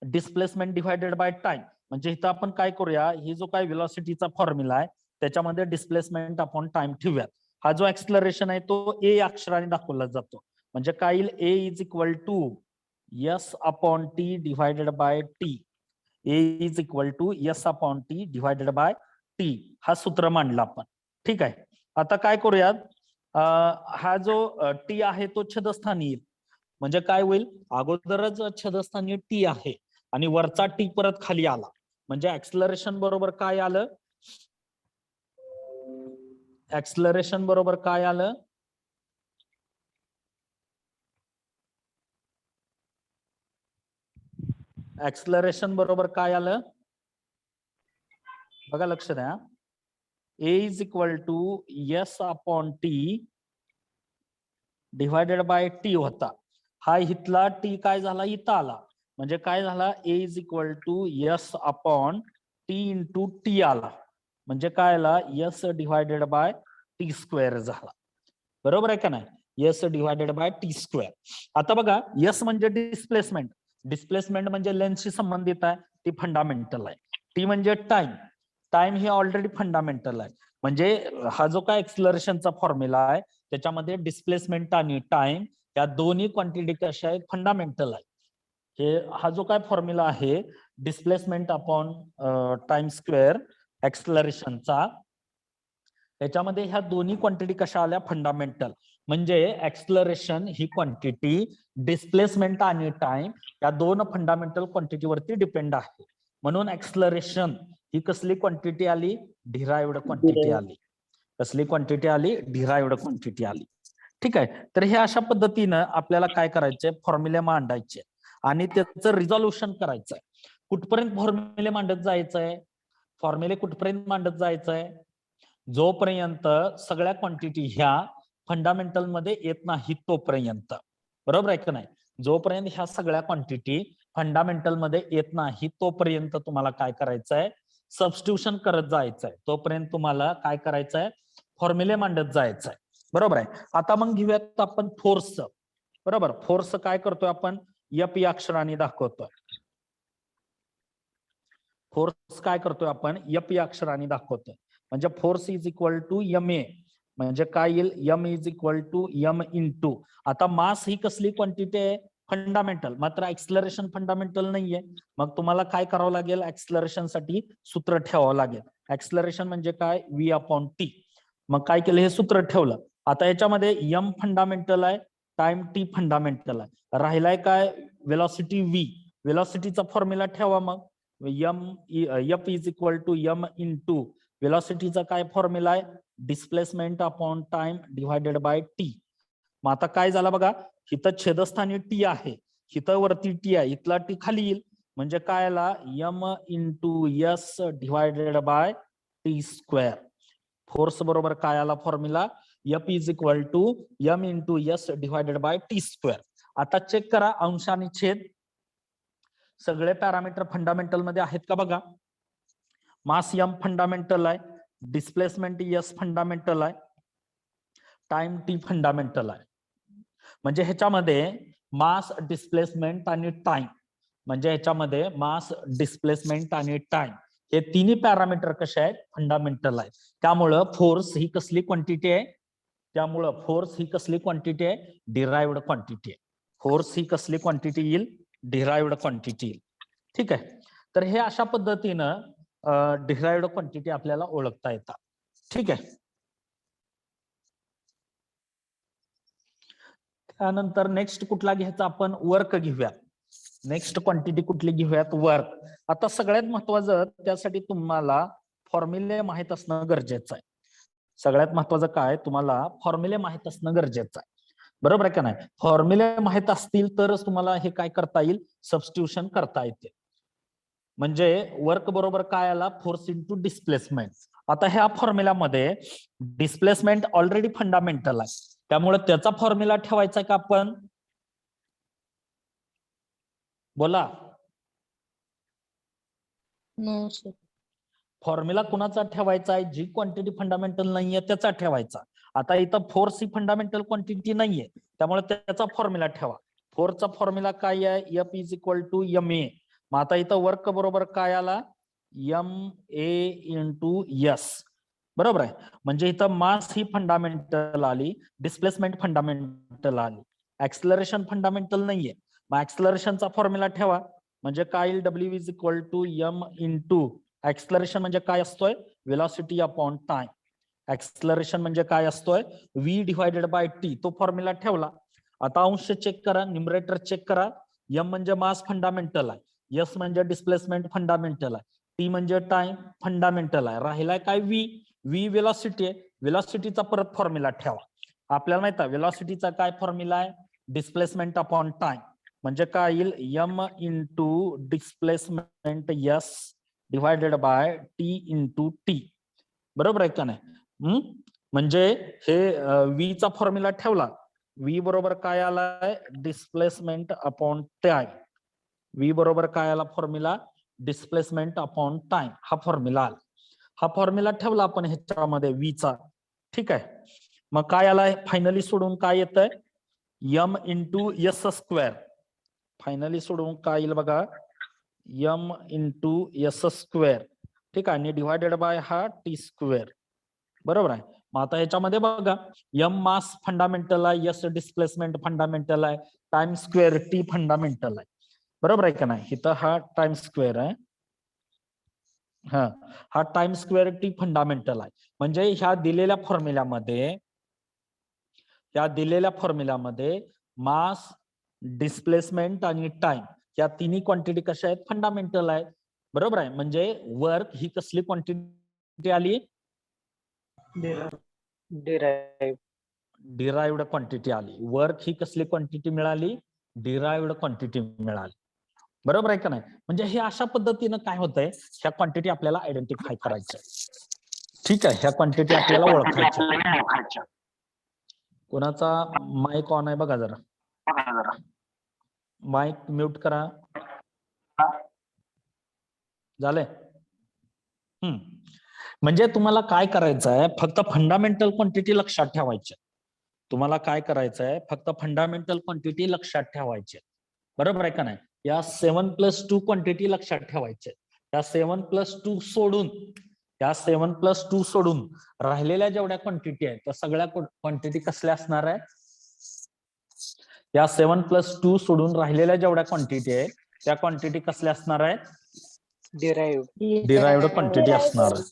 displacement divided by time. म्हणजे इथं आपण काय करूया, ही जो काय वेलॉसिटीचा फॉर्म्युला आहे त्याच्यामध्ये डिस्प्लेसमेंट अपॉन टाइम ठेवूयात. हा जो ऍक्सलरेशन आहे तो ए अक्षराने दाखवला जातो. म्हणजे काय येईल, A is equal to S upon T divided by T. A is equal to S upon T divided by T. हा सूत्र मांडला आपण. ठीक आहे, आता काय करूयात, हा जो टी आहे तो छेदस्थानी येईल. म्हणजे काय होईल, अगोदरच छेदस्थानी टी आहे आणि वरचा टी परत खाली आला, म्हणजे ऍक्सलरेशन बरोबर काय आलं, ऍक्सलरेशन बरोबर काय आलं, ऍक्सलरेशन बरोबर काय आलं बघा, लक्ष द्या. A is equal to S upon T divided by T होता. हा इथला टी काय झाला, इथं आला, म्हणजे काय झाला, A is equal to S upon T into T आला, म्हणजे काय आला, S divided by T square झाला. बरोबर आहे का नाही, S divided by T square. आता बघा, एस म्हणजे डिस्प्लेसमेंट, डिस्प्लेसमेंट म्हणजे लेंथशी संबंधित आहे, ती फंडामेंटल आहे. टी म्हणजे टाइम, टाइम ही ऑलरेडी फंडामेंटल आहे. म्हणजे हा जो काय एक्सलरेशनचा फॉर्म्युला आहे त्याच्यामध्ये डिस्प्लेसमेंट आणि टाइम या दोन्ही क्वांटिटी कशा आहेत, फंडामेंटल आहे. हे हा जो काय फॉर्म्युला आहे डिस्प्लेसमेंट अपॉन टाइम स्क्वेअर एक्सलरेशनचा, त्याच्यामध्ये ह्या दोन्ही क्वांटिटी कशा आल्या, फंडामेंटल. म्हणजे एक्सलरेशन ही क्वांटिटी डिस्प्लेसमेंट आणि टाइम या दोन फंडामेंटल क्वांटिटीवरती डिपेंड आहे. म्हणून एक्सलरेशन ही कसली क्वांटिटी आली, डिराइव्ड क्वांटिटी आली. कसली क्वांटिटी आली, डिराइव्ड क्वांटिटी आली. ठीक आहे, तर हे अशा पद्धतीनं आपल्याला काय करायचंय, फॉर्म्युले मांडायचे आणि त्याचं रिझॉल्युशन करायचंय. कुठपर्यंत फॉर्म्युले मांडत जायचंय, फॉर्म्युले कुठपर्यंत मांडत जायचंय, जोपर्यंत सगळ्या क्वांटिटी ह्या फंडामेंटल मध्ये येत नाही तोपर्यंत. बरोबर आहे का नाही, जोपर्यंत ह्या सगळ्या क्वांटिटी फंडामेंटल मध्ये येत नाही तोपर्यंत तुम्हाला काय करायचंय, सबस्टिट्यूशन करत जायचंय. तोपर्यंत तुम्हाला काय करायचंय, फॉर्म्युले मांडत जायचंय. बरोबर आहे. आता मग घेऊयात आपण फोर्स. बरोबर, फोर्स काय करतोय आपण, एफ या अक्षराने दाखवतोय. फोर्स काय करतोय आपण, एफ या अक्षराने दाखवतोय. म्हणजे force is equal to M A, म्हणजे काय येईल, M is equal to M into. आता मास ही कसली क्वांटिटी आहे, फंडामेंटल, मात्र एक्सलरेशन फंडामेंटल नाहीये. मग तुम्हाला काय करावं लागेल, एक्सलरेशन साठी सूत्र ठेवावं लागेल. एक्सलरेशन म्हणजे काय, व्ही अपॉन टी. मग काय केलं, हे सूत्र ठेवलं. आता याच्यामध्ये एम फंडामेंटल आहे, टाइम टी फंडामेंटल आहे, राहिलाय काय, वेलॉसिटी व्ही. वेलॉसिटीचा फॉर्म्युला ठेवा. मग M F is equal to M into वेलॉसिटीचा काय फॉर्म्युला आहे, displacement upon time divided by T. मग आता काय झालं बघा, इथं छेदस्थानी टी आहे, इथं वरती टी आहे, इथला टी खाली येईल, म्हणजे काय आला, M into S divided by T square. Force बरोबर काय आला formula, F is equal to M into S divided by T square. आता चेक करा, अंश आणि छेद सगळे पॅरामीटर फंडामेंटल मध्ये आहेत का बघा. मास एम फंडामेंटल आहे, डिस्प्लेसमेंट एस फंडामेंटल आहे, टाइम टी फंडामेंटल आहे. म्हणजे ह्याच्यामध्ये मास, डिस्प्लेसमेंट आणि टाइम, म्हणजे ह्याच्यामध्ये मास, डिस्प्लेसमेंट आणि टाइम हे तिन्ही पॅरामीटर कसे आहेत, फंडामेंटल आहेत. त्यामुळं फोर्स ही कसली क्वांटिटी आहे, त्यामुळं फोर्स ही कसली क्वांटिटी आहे, डिराइव्ड क्वांटिटी आहे. फोर्स ही कसली क्वांटिटी येईल, डिराइव्ड क्वांटिटी येईल. ठीक आहे, तर हे अशा पद्धतीनं डिराइव्ड क्वांटिटी आपल्याला ओळखता येतात. ठीक आहे, त्यानंतर नेक्स्ट कुठला घ्यायचा आपण, वर्क घेऊया. नेक्स्ट क्वांटिटी कुठली घेऊयात, वर्क. आता सगळ्यात महत्वाचं, त्यासाठी तुम्हाला फॉर्म्युले माहित असणं गरजेचं आहे. सगळ्यात महत्वाचं काय, तुम्हाला फॉर्म्युले माहित असणं गरजेचं आहे. बरोबर आहे का नाही? फॉर्म्युले माहित असतील तरच तुम्हाला हे काय करता येईल, सबस्टिट्यूशन करता येते. म्हणजे वर्क बरोबर काय आला, फोर्स इंटू डिस्प्लेसमेंट. आता ह्या फॉर्म्युल्यामध्ये डिस्प्लेसमेंट ऑलरेडी फंडामेंटल आहे, त्यामुळे त्याचा फॉर्म्युला ठेवायचा का आपण? बोला. No sir. फॉर्म्युला कुणाचा ठेवायचा आहे, जी क्वांटिटी फंडामेंटल नाहीये त्याचा ठेवायचा. आता इथं फोर्स ही फंडामेंटल क्वांटिटी नाहीये, त्यामुळे त्याचा फॉर्म्युला ठेवा. फोर्सचा फॉर्म्युला काय आहे, F is equal to MA. मग आता इथं वर्क बरोबर काय आला, MA इंटू S. बरोबर आहे. म्हणजे इथं मास ही फंडामेंटल आली, डिस्प्लेसमेंट फंडामेंटल आली, ऍक्सलरेशन फंडामेंटल नाहीये. मग ऍक्सलरेशनचा फॉर्म्युला ठेवा. म्हणजे काय येईल, W is equal to M into acceleration म्हणजे काय असतोय, वेलॉसिटी अपॉन टाइम. ऍक्सलरेशन म्हणजे काय असतोय, V डिवायडेड बाय T. तो फॉर्म्युला ठेवला. आता अंश चेक करा, न्यूमरेटर चेक करा. M म्हणजे मास फंडामेंटल आहे, S म्हणजे डिस्प्लेसमेंट फंडामेंटल आहे, T म्हणजे टाइम फंडामेंटल आहे. राहिलाय काय, V वेलॉसिटी आहे. वेलॉसिटीचा परत फॉर्म्युला ठेवा. आपल्याला माहित आहे वेलॉसिटीचा काय फॉर्म्युला आहे, डिस्प्लेसमेंट अपॉन टाइम. म्हणजे काय येईल, M into displacement S divided by T into T. बरोबर आहे का नाही? म्हणजे हे V चा फॉर्म्युला ठेवला. V बरोबर काय आलाय, डिस्प्लेसमेंट अपॉन टाइम. V बरोबर काय आला फॉर्म्युला, डिस्प्लेसमेंट अपॉन टाइम. हा फॉर्म्युला आला. हा फॉर्म्युला ठेवला आपण ह्याच्यामध्ये V चा. ठीक आहे. मग काय आलाय फायनली सोडून, काय येत आहे, M into S square. Finally सोडून काय येईल बघा, M इंटू S स्क्वेअर. ठीक आहे. आणि डिवायडेड बाय हा T स्क्वेअर. बरोबर आहे. मग आता ह्याच्यामध्ये बघा, M मास फंडामेंटल आहे, S डिस्प्लेसमेंट फंडामेंटल आहे, टाइम स्क्वेअर T फंडामेंटल आहे. बरोबर आहे का नाही? इथं हा टाइम स्क्वेअर आहे, हा टाइम स्क्वेअर T फंडामेंटल आहे. म्हणजे ह्या दिलेल्या फॉर्म्युल्यामध्ये मास, डिस्प्लेसमेंट आणि टाइम या तिन्ही क्वांटिटी कशा आहेत, फंडामेंटल आहेत. बरोबर आहे. म्हणजे वर्क ही कसली क्वांटिटी आली, डिराइव्ड क्वांटिटी आली. वर्क ही कसली क्वांटिटी मिळाली, डिराइव्ड क्वांटिटी मिळाली. बरोबर आहे का नाही? म्हणजे हे अशा पद्धतीनं काय होतंय, ह्या क्वांटिटी आपल्याला आयडेंटिफाय करायच्या. ठीक आहे. ह्या क्वांटिटी आपल्याला ओळखायच्या. कोणाचा माईक ऑन आहे बघा जरा, माईक म्यूट करा. झालंय. म्हणजे तुम्हाला काय करायचं आहे, फक्त फंडामेंटल क्वांटिटी लक्षात ठेवायच्या. तुम्हाला काय करायचं आहे, फक्त फंडामेंटल क्वांटिटी लक्षात ठेवायचे. बरोबर आहे का नाही? या 7+2 क्वांटिटी लक्षात ठेवायचे. या 7+2 सोडून, राहिलेल्या जेवढ्या क्वांटिटी आहेत त्या सगळ्या क्वांटिटी कसल्या असणार आहे, या 7+2 सोडून राहिलेल्या जेवढ्या क्वांटिटी आहेत त्या क्वांटिटी कसल्या असणार आहे, डिराइव्ड क्वांटिटी असणार आहे.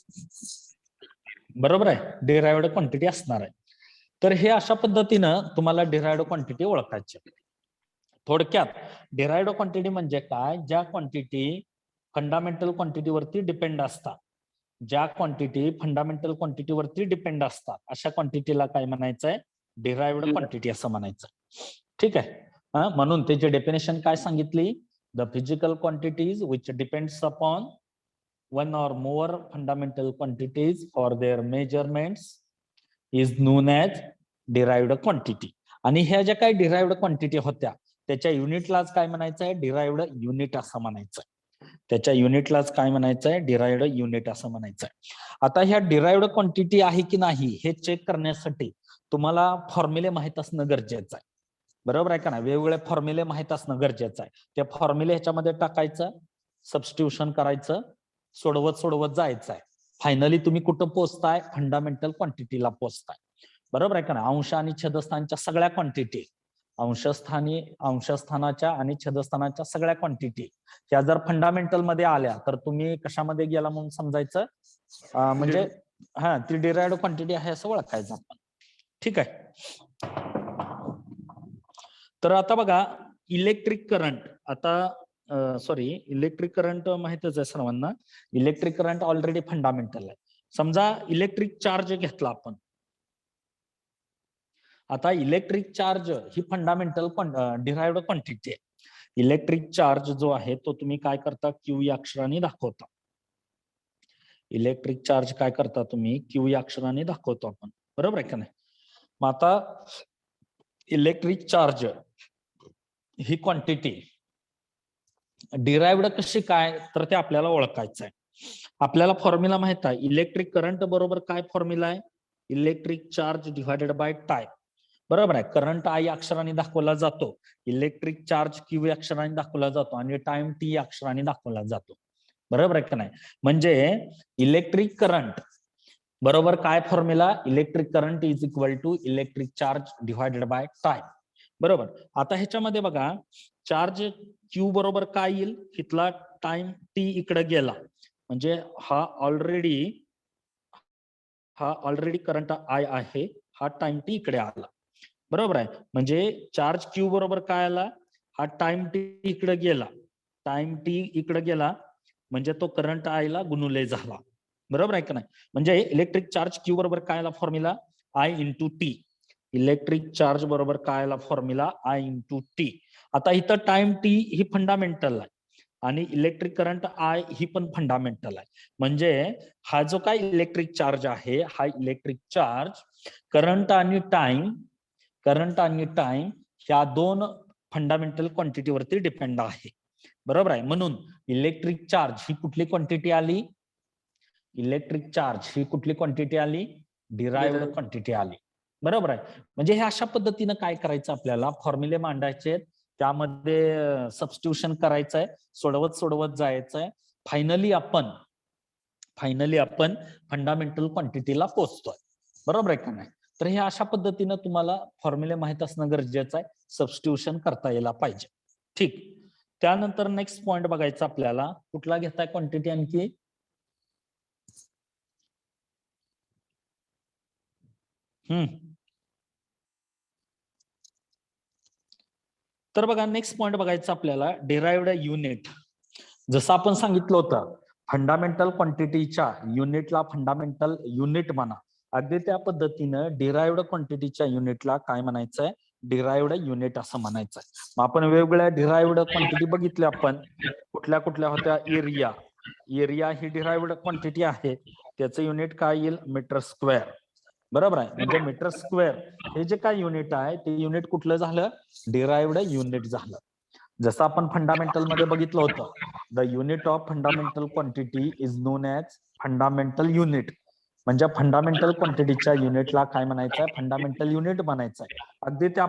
बरोबर आहे, डिराइव्ड क्वांटिटी असणार आहे. तर हे अशा पद्धतीनं तुम्हाला डिराइव्ड क्वांटिटी ओळखायची. थोडक्यात डिराइव्ड क्वांटिटी म्हणजे काय, ज्या क्वांटिटी फंडामेंटल क्वांटिटीवरती डिपेंड असतात, ज्या क्वांटिटी फंडामेंटल क्वांटिटीवरती डिपेंड असतात अशा क्वांटिटीला काय म्हणायचंय, डिराइव्ड क्वांटिटी असं म्हणायचं. ठीक आहे. म्हणून त्याची डेफिनेशन काय सांगितली, the physical quantities which depends upon one or more fundamental quantities for their measurements is known as derived quantity. आणि ह्या ज्या काही डिराइव्ड क्वांटिटी होत्या त्याच्या युनिटलाच काय म्हणायचंय, डिराइव्ड युनिट असं म्हणायचं. त्याच्या युनिटलाच काय म्हणायचंय, डिराइव्ड युनिट असं म्हणायचंय. आता ह्या डिराइव्ड क्वांटिटी आहे की नाही हे चेक करण्यासाठी तुम्हाला फॉर्म्युले माहित असणं गरजेचं आहे. बरोबर आहे का नाही? वेगवेगळे फॉर्म्युले माहित असणं गरजेचं आहे. ते फॉर्म्युले ह्याच्यामध्ये टाकायचं, सबस्टिट्यूशन करायचं, सोडवत जायचं आहे. फायनली तुम्ही कुठं पोहोचताय, फंडामेंटल क्वांटिटीला पोहोचताय. बरोबर आहे का नाही? अंश आणि छेदस्थानच्या सगळ्या क्वांटिटी, अंशस्थानाच्या आणि छेदस्थानाच्या सगळ्या क्वांटिटी ह्या जर फंडामेंटल मध्ये आल्या तर तुम्ही कशामध्ये गेला म्हणून समजायचं, म्हणजे ती डिराइव्ड क्वांटिटी आहे असं ओळखायचं आपण. ठीक आहे. तर आता बघा, इलेक्ट्रिक करंट, इलेक्ट्रिक करंट माहितच आहे सर्वांना. इलेक्ट्रिक करंट ऑलरेडी फंडामेंटल आहे. समजा इलेक्ट्रिक चार्ज घेतला आपण, आता इलेक्ट्रिक चार्ज ही फंडामेंटल डिराइव्ड क्वांटिटी आहे. इलेक्ट्रिक चार्ज जो आहे तो तुम्ही काय करता, क्यू या अक्षराने दाखवता. इलेक्ट्रिक चार्ज काय करता तुम्ही, क्यू या अक्षराने दाखवतो आपण, बरोबर आहे का नाही. मग आता इलेक्ट्रिक चार्ज ही क्वांटिटी डिराइव्ड कशी काय, तर ते आपल्याला ओळखायचं आहे. आपल्याला फॉर्म्युला माहित आहे. इलेक्ट्रिक करंट बरोबर काय फॉर्म्युला आहे, electric charge divided by time, बरोबर आहे. करंट आय अक्षराने दाखवला जातो, इलेक्ट्रिक चार्ज क्यू अक्षराने दाखवला जातो आणि टाइम टी अक्षराने दाखवला जातो, बरोबर आहे का नाही. म्हणजे इलेक्ट्रिक करंट बरोबर काय formula, electric current is equal to electric charge divided by time, बरोबर. आता ह्याच्यामध्ये बघा, चार्ज क्यू बरोबर काय येईल, इथला टाइम टी इकडे गेला म्हणजे हा ऑलरेडी करंट आय आहे, हा टाइम टी इकडे आला, बरोबर आहे. म्हणजे चार्ज क्यू बरोबर काय आला, हा टाइम टी इकडे गेला, टाइम टी इकडे गेला म्हणजे तो करंट आयला गुणुले झाला, बरोबर आहे का नाही. म्हणजे इलेक्ट्रिक चार्ज क्यू बरोबर काय आला formula, I into T. Electric charge बरोबर काय आला फॉर्म्युला, आय इंटू टी. आता इथं टाइम टी ही फंडामेंटल आहे आणि इलेक्ट्रिक करंट आय ही पण फंडामेंटल आहे. म्हणजे हा जो काय इलेक्ट्रिक चार्ज आहे, हा इलेक्ट्रिक चार्ज करंट आणि टाइम ह्या दोन फंडामेंटल क्वांटिटीवरती डिपेंड आहे, बरोबर आहे. म्हणून इलेक्ट्रिक चार्ज ही कुठली क्वांटिटी आली, इलेक्ट्रिक चार्ज ही कुठली क्वांटिटी आली, डिराइव्ड क्वांटिटी आली, बरोबर आहे. म्हणजे हे अशा पद्धतीनं काय करायचं, आपल्याला फॉर्म्युले मांडायचे, त्यामध्ये सबस्टिट्यूशन करायचंय, सोडवत जायचंय. फायनली आपण फंडामेंटल क्वांटिटीला पोहोचतोय, बरोबर आहे का नाही. तर हे अशा पद्धतीनं तुम्हाला फॉर्म्युले माहित असणं गरजेचं आहे, सबस्टिट्यूशन करता यायला पाहिजे. ठीक. त्यानंतर नेक्स्ट पॉइंट बघायचा आपल्याला, कुठला घेताय क्वांटिटी आणखी, तर बघा नेक्स्ट पॉइंट बघायचा आपल्याला, डिराइव्ड युनिट. जसं आपण सांगितलं होतं, फंडामेंटल क्वांटिटीच्या युनिटला फंडामेंटल युनिट म्हणा, अगदी त्या पद्धतीनं डिराइव्ड क्वांटिटीच्या युनिटला काय म्हणायचंय, डिराइव्ड युनिट असं म्हणायचंय. मग आपण वेगवेगळ्या डिराइव्ड क्वांटिटी बघितल्या, आपण कुठल्या कुठल्या होत्या. एरिया ही डिराइव्ड क्वांटिटी आहे, त्याचं युनिट काय येईल, मीटर स्क्वेअर, बरोबर आहे. म्हणजे मीटर स्क्वेअर हे जे काय युनिट आहे, ते युनिट कुठलं झालं, डिराइव्ड युनिट झालं. जसं आपण फंडामेंटल मध्ये बघितलं होतं, the unit of fundamental quantity is non as fundamental unit. म्हणजे फंडामेंटल क्वांटिटीच्या युनिटला काय म्हणायचंय, फंडामेंटल युनिट म्हणायचंय. अगदी त्या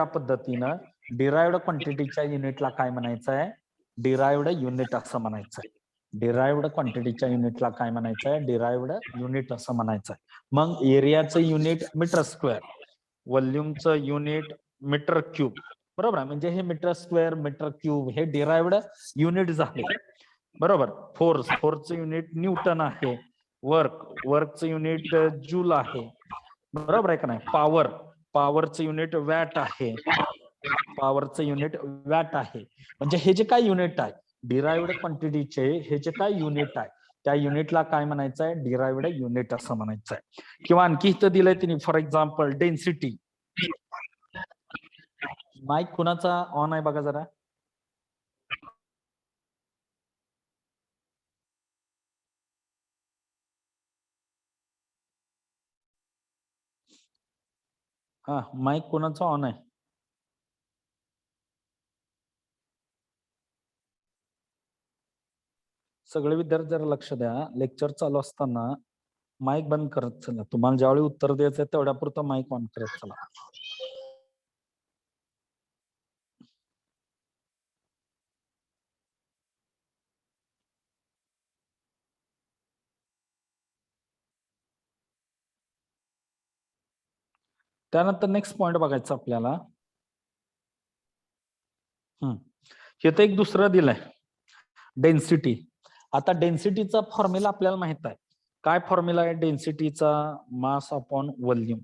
पद्धतीनं डिराइव्ड क्वांटिटीच्या युनिटला काय म्हणायचंय, डिराइव्ड युनिट असं म्हणायचंय. डिराइव्ड क्वांटिटीच्या युनिटला काय म्हणायचंय, डिराइव्ड युनिट असं म्हणायचंय. मग एरियाचं युनिट मीटर स्क्वेअर, व्हॉल्यूमचं युनिट मीटर क्यूब, बरोबर आहे. म्हणजे हे मीटर स्क्वेअर, मीटर क्यूब हे डिराइव्ड युनिट झाले, बरोबर. फोर्सचं युनिट न्यूटन आहे, वर्कचं युनिट जूल आहे, बरोबर आहे का नाही. पॉवरचं युनिट वॅट आहे, म्हणजे हे जे काय युनिट आहे डिराइव्ड क्वांटिटीचे, हे जे काय युनिट आहे, त्या युनिटला काय म्हणायचंय, डिराइव्ड युनिट असं म्हणायचंय. किंवा आणखी इथं दिलंय तिने, फॉर एक्झाम्पल डेन्सिटी. माईक कुणाचा ऑन आहे बघा जरा. हा, माईक कुणाचा ऑन आहे. सगळे विद्यार्थी जरा लक्ष द्या, लेक्चर चालू असताना माईक बंद करत चला. तुम्हाला ज्यावेळी उत्तर द्यायचंय तेवढ्या पुरतं माईक ऑन करत चला. त्यानंतर नेक्स्ट पॉइंट बघायचा आपल्याला. हे तर एक दुसरं दिलंय, डेन्सिटी. आता डेन्सिटीचा फॉर्म्युला आपल्याला माहित आहे. काय फॉर्म्युला आहे डेन्सिटीचा, मास अपॉन व्हॉल्यूम.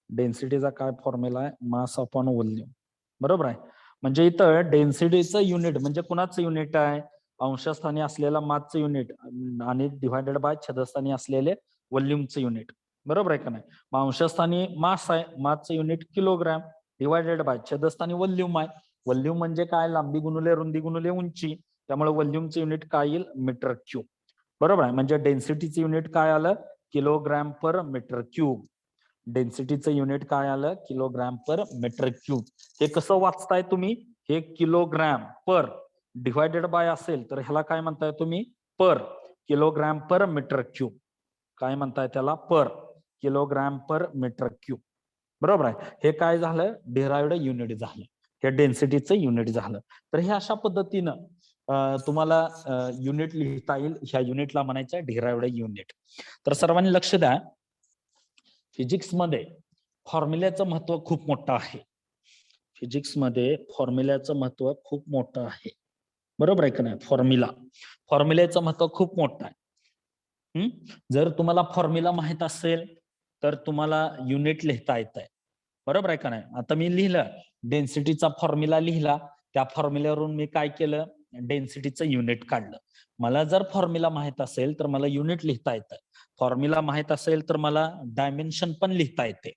डेन्सिटीचा काय फॉर्म्युला आहे, मास अपॉन व्हॉल्यूम, बरोबर आहे. म्हणजे इथं डेन्सिटीचं युनिट म्हणजे कुणाचं युनिट आहे, अंशस्थानी असलेला मासचं युनिट आणि डिवायडेड बाय छेदस्थानी असलेले व्हॉल्यूमचं युनिट, बरोबर आहे का नाही? मग अंशस्थानी मास आहे, मासचं युनिट किलोग्रॅम डिवायडेड बाय छेदस्थानी व्हॉल्यूम आहे. व्हॉल्यूम म्हणजे काय? लांबी गुणुले रुंदी गुणुले उंची. त्यामुळे व्हॉल्यूमचं युनिट काय येईल? Metre cube. बरोबर आहे. म्हणजे डेन्सिटीचं युनिट काय आलं? Kilogram per metre cube. डेन्सिटीचं युनिट काय आलं? Kilogram per metre cube. हे कसं वाचताय तुम्ही? हे किलोग्रॅम पर डिवायडेड बाय असेल तर ह्याला काय म्हणताय तुम्ही? पर किलोग्रॅम पर मीटर क्यूब. काय म्हणताय त्याला? पर किलोग्रॅम पर मीटर क्यूब. बरोबर आहे. हे काय झालं? डिराइव्हड युनिट झालं. हे डेन्सिटीचं युनिट झालं. तर हे अशा पद्धतीनं तुम्हाला युनिट लिहिता येईल. ह्या युनिटला म्हणायचं डिराइव्हड युनिट. तर सर्वांनी लक्ष द्या, फिजिक्समध्ये फॉर्म्युल्याचं महत्व खूप मोठं आहे. फिजिक्समध्ये फॉर्म्युल्याचं महत्व खूप मोठं आहे. बरोबर आहे का नाही? फॉर्म्युल्याचं महत्व खूप मोठं आहे. जर तुम्हाला फॉर्म्युला माहित असेल तर तुम्हाला युनिट लिहिता येत आहे. बरोबर आहे का नाही? आता मी लिहिलं, डेन्सिटीचा फॉर्म्युला लिहिला, त्या फॉर्म्युल्यावरून मी काय केलं? डेन्सिटीचं युनिट काढलं. मला जर फॉर्म्युला माहित असेल तर मला युनिट लिहिता येतं. फॉर्म्युला माहित असेल तर मला डायमेन्शन पण लिहिता येते.